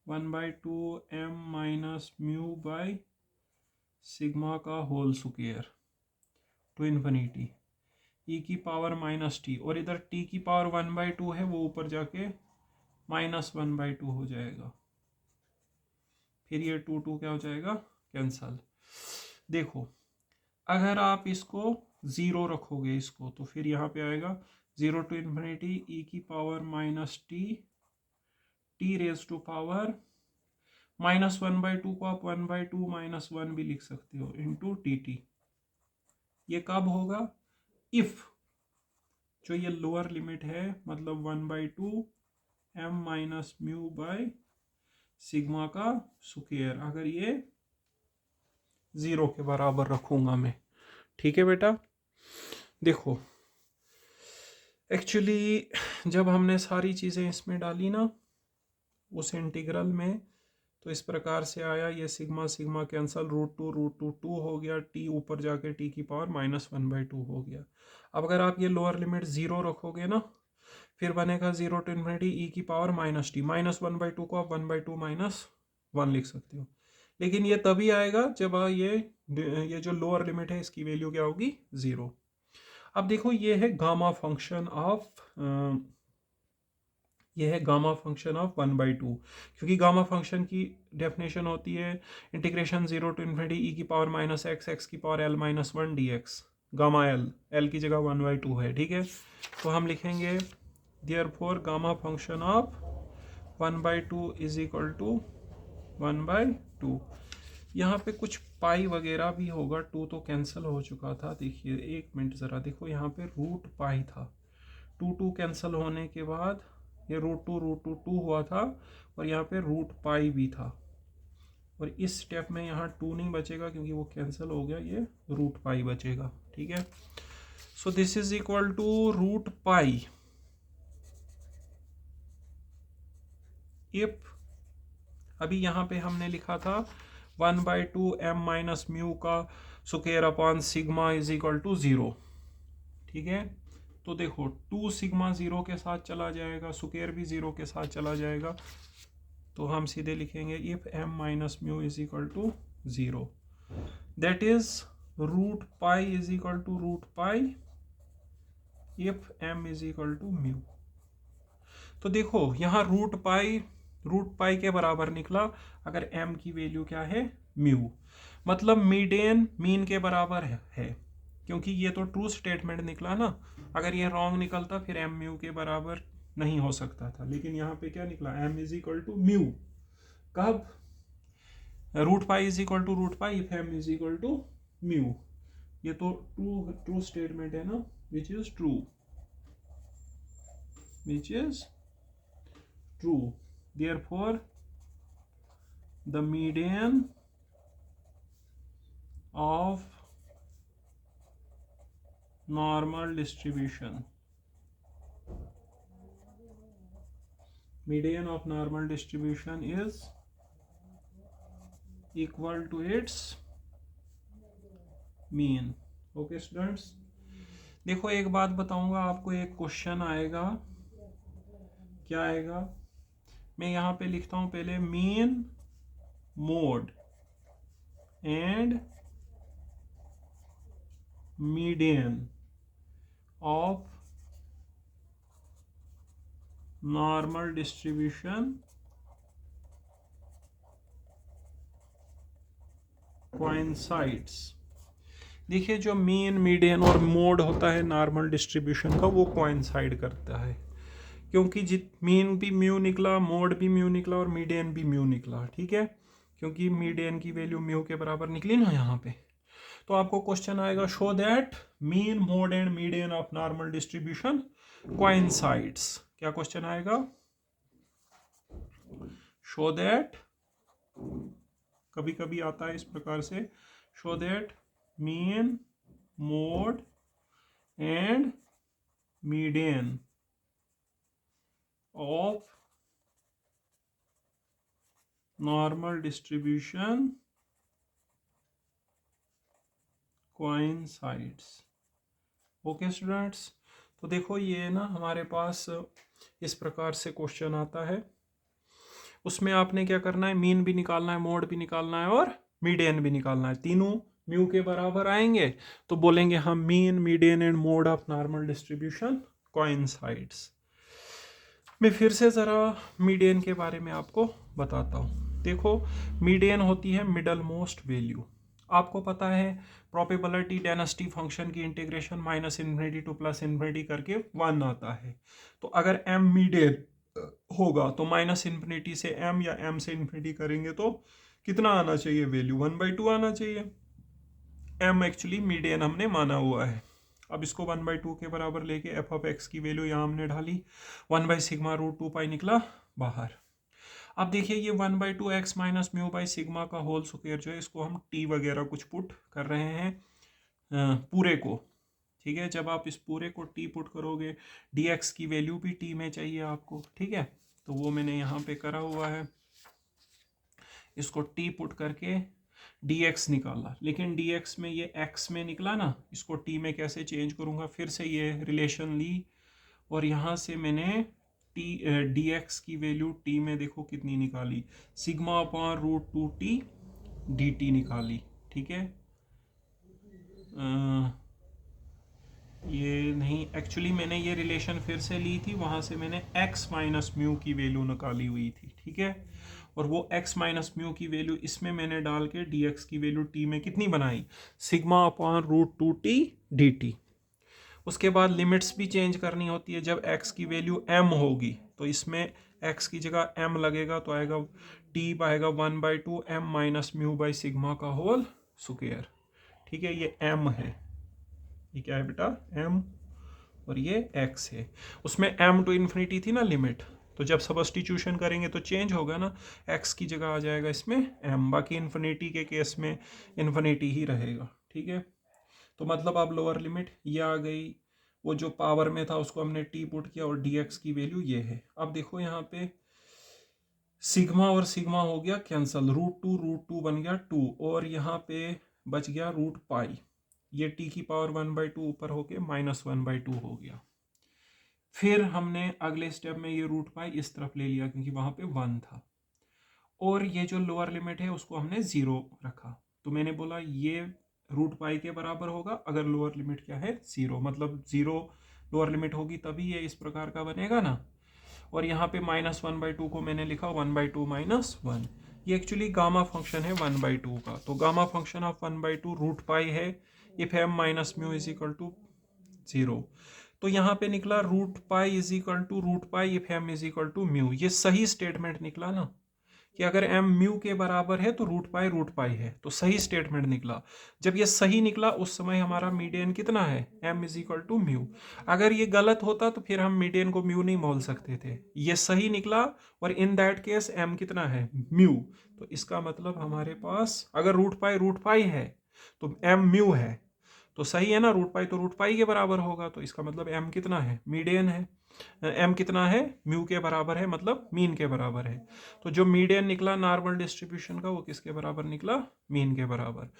1/2m minus mu by sigma का whole square to infinity e की पावर माइनस टी, और इधर टी की पावर 1/2 है, वो ऊपर जाके -1/2 हो जाएगा। फिर ये 2 क्या हो जाएगा, कैंसल। देखो अगर आप इसको 0 रखोगे इसको, तो फिर यहाँ पे आएगा 0 टू इन्फिनिटी ई की power minus t raise to power -1/2 को आप 1/2 -1 भी लिख सकते हो इंटू टी। ये कब होगा, इफ जो ये लोअर लिमिट है, मतलब 1/2 m minus mu by sigma का स्क्वायर, अगर ये 0 के बराबर रखूंगा मैं, ठीक है बेटा। देखो एक्चुअली जब हमने सारी चीज़ें इसमें डाली ना उस इंटीग्रल में, तो इस प्रकार से आया, ये सिग्मा सिग्मा कैंसल, √2 हो गया, टी ऊपर जाके टी की पावर -1/2 हो गया। अब अगर आप ये लोअर लिमिट 0 रखोगे ना, फिर बनेगा 0 टू इन्फिनिटी ई की पावर माइनस टी, -1/2 को आप 1/2 -1 लिख सकते हो। लेकिन ये तभी आएगा जब ये जो लोअर लिमिट है इसकी वैल्यू क्या होगी, 0। अब देखो ये है गामा फंक्शन ऑफ 1/2, क्योंकि गामा फंक्शन की डेफिनेशन होती है इंटीग्रेशन 0 टू इन्फिनिटी ई की पावर -x की power l-1 dx, gamma l की जगह 1/2 है, ठीक है। तो हम लिखेंगे therefore gamma function of 1/2 is equal to 1/2। यहाँ पे कुछ पाई वगैरह भी होगा, 2 तो कैंसिल हो चुका था। देखिए एक मिनट ज़रा देखो, यहाँ पे रूट पाई था, 2 कैंसिल होने के बाद ये √2 हुआ था, और यहाँ पे रूट पाई भी था, और इस स्टेप में यहाँ 2 नहीं बचेगा क्योंकि वो कैंसिल हो गया, ये रूट पाई बचेगा, ठीक है। So this is equal to root pi if, अभी यहाँ पे हमने लिखा था 1/2 m माइनस म्यू का square upon sigma is equal to 0, ठीक है। तो देखो 2 सिग्मा 0 के साथ चला जाएगा, स्क्वायर भी 0 के साथ चला जाएगा, तो हम सीधे लिखेंगे if m minus mu is equal to 0, that is root pi is equal to root pi if m is equal to mu. तो देखो यहाँ रूट पाई के बराबर निकला अगर m की वैल्यू क्या है, म्यू, मतलब मीन के बराबर है, क्योंकि ये तो ट्रू स्टेटमेंट निकला ना। अगर ये रॉन्ग निकलता फिर m म्यू के बराबर नहीं हो सकता था, लेकिन यहाँ पे क्या निकला, m is equal to mu, कब, root pi is equal to root pi if m is equal to mu. ये तो ट्रू स्टेटमेंट है ना, which is true, therefore the median of normal distribution is equal to its mean। Okay students, देखो एक बात बताऊंगा आपको, एक क्वेश्चन आएगा, क्या आएगा, मैं यहाँ पे लिखता हूँ पहले mean mode and median of normal distribution coincides. देखिए जो मीन, मीडियन और मोड होता है नॉर्मल डिस्ट्रीब्यूशन का, वो कोइंसाइड करता है, क्योंकि जित मीन भी म्यू निकला, मोड भी म्यू निकला और मीडियन भी म्यू निकला, ठीक है, क्योंकि मीडियन की वैल्यू म्यू के बराबर निकली ना यहाँ पे। तो आपको क्वेश्चन आएगा, show that mean, mode and median of normal distribution coincides. क्या क्वेश्चन आएगा? शो दैट, कभी कभी आता है इस प्रकार से, show that mean, mode and median of normal distribution coincides. Okay students, तो देखो ये ना हमारे पास इस प्रकार से क्वेश्चन आता है। उसमें आपने क्या करना है, मीन भी निकालना है, मोड भी निकालना है और मीडियन भी निकालना है। तीनों म्यू के बराबर आएंगे तो बोलेंगे हम mean, median and mode of normal distribution coincides. मैं फिर से ज़रा मीडियन के बारे में आपको बताता हूँ। देखो मीडियन होती है मिडल मोस्ट वैल्यू। आपको पता है प्रोबेबिलिटी डेंसिटी फंक्शन की इंटीग्रेशन -∞ टू +∞ करके 1 आता है। तो अगर m मीडियन होगा तो -∞ से m या m से ∞ करेंगे तो कितना आना चाहिए वैल्यू? 1/2 आना चाहिए। m एक्चुअली मीडियन हमने माना हुआ है। अब इसको 1/2 के बराबर लेके एफ ऑफ एक्स की वैल्यू यहाँ हमने डाली, 1/σ√2π निकला बाहर। अब देखिए ये 1/2 x minus mu by sigma का होल स्क्वायर जो है, इसको हम t वगैरह कुछ पुट कर रहे हैं पूरे को, ठीक है। जब आप इस पूरे को t पुट करोगे, dx की वैल्यू भी t में चाहिए आपको, ठीक है, तो वो मैंने यहाँ पे करा हुआ है। इसको t पुट करके dx निकाला, लेकिन dx में ये x में निकला ना, इसको t में कैसे चेंज करूँगा? फिर से ये रिलेशन ली और यहाँ से मैंने dx की वैल्यू t में देखो कितनी निकाली, σ/√2t dt निकाली, ठीक है। ये नहीं, एक्चुअली मैंने ये रिलेशन फिर से ली थी, वहाँ से मैंने x माइनस म्यू की वैल्यू निकाली हुई थी, ठीक है, और वो x माइनस म्यू की वैल्यू इसमें मैंने डाल के dx की वैल्यू t में कितनी बनाई, σ/√2t dt। उसके बाद लिमिट्स भी चेंज करनी होती है। जब x की वैल्यू m होगी तो इसमें x की जगह m लगेगा तो आएगा t आएगा 1/2 m minus mu by sigma का होल स्क्वायर, ठीक है। ये m है, ये क्या है बेटा? m, और ये x है। उसमें m टू इन्फिनिटी थी ना लिमिट, तो जब सब्स्टिट्यूशन करेंगे तो चेंज होगा ना, x की जगह आ जाएगा इसमें m, बाकी इन्फिनिटी के केस में इन्फिनिटी ही रहेगा, ठीक है। तो मतलब अब लोअर लिमिट ये आ गई, वो जो पावर में था उसको हमने t पुट किया और dx की वैल्यू ये है। अब देखो यहाँ पे सिग्मा और सिग्मा हो गया कैंसल, √2 बन गया 2 और यहाँ पे बच गया √π, ये t की पावर 1/2 ऊपर होके -1/2 हो गया। फिर हमने अगले स्टेप में ये √π इस तरफ ले लिया क्योंकि वहाँ पे 1 था, और ये जो लोअर लिमिट है उसको हमने 0 रखा। तो मैंने बोला ये √π के बराबर होगा अगर लोअर लिमिट क्या है 0, मतलब 0 लोअर लिमिट होगी तभी ये इस प्रकार का बनेगा ना। और यहाँ पे -1/2 को मैंने लिखा 1/2 - 1, ये एक्चुअली गामा फंक्शन है 1/2 का। तो गामा फंक्शन ऑफ 1/2 √π है if m minus mu is equal to 0। तो यहाँ पे निकला √π is equal to √π if m is equal to mu. ये सही स्टेटमेंट निकला ना कि अगर m म्यू के बराबर है तो √π है, तो सही स्टेटमेंट निकला। जब ये सही निकला उस समय हमारा मीडियन कितना है, m is equal to mu. अगर ये गलत होता तो फिर हम मीडियन को म्यू नहीं बोल सकते थे। ये सही निकला और इन दैट केस m कितना है, म्यू। तो इसका मतलब हमारे पास अगर √π है तो m म्यू है, तो सही है ना, √π तो √π के बराबर होगा, तो इसका मतलब m कितना है, मीडियन है। m कितना है, म्यू के बराबर है, मतलब मीन के बराबर है। तो जो मीडियन निकला नॉर्मल डिस्ट्रीब्यूशन का वो किसके बराबर निकला, मीन के बराबर।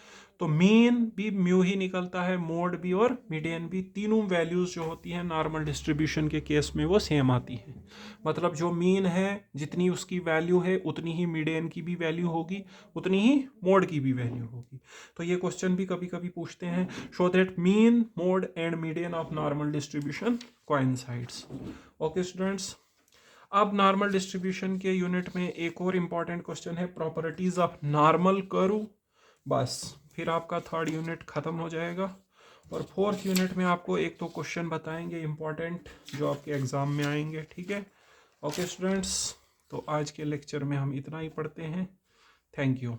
तो मीन भी म्यू ही निकलता है, मोड भी और मीडियन भी, तीनों वैल्यूज जो होती हैं नॉर्मल डिस्ट्रीब्यूशन के केस में वो सेम आती हैं। मतलब जो मीन है जितनी उसकी वैल्यू है उतनी ही मीडियन की भी वैल्यू होगी, उतनी ही मोड की भी वैल्यू होगी। तो ये क्वेश्चन भी कभी कभी पूछते हैं, show that mean mode and median of normal distribution coincides. Okay students, अब नॉर्मल डिस्ट्रीब्यूशन के यूनिट में एक और इम्पॉर्टेंट क्वेश्चन है प्रॉपर्टीज ऑफ नॉर्मल कर्व। बस फिर आपका थर्ड यूनिट खत्म हो जाएगा और फोर्थ यूनिट में आपको एक तो क्वेश्चन बताएंगे इम्पॉर्टेंट जो आपके एग्जाम में आएंगे, ठीक है। ओके स्टूडेंट्स, तो आज के लेक्चर में हम इतना ही पढ़ते हैं। Thank you.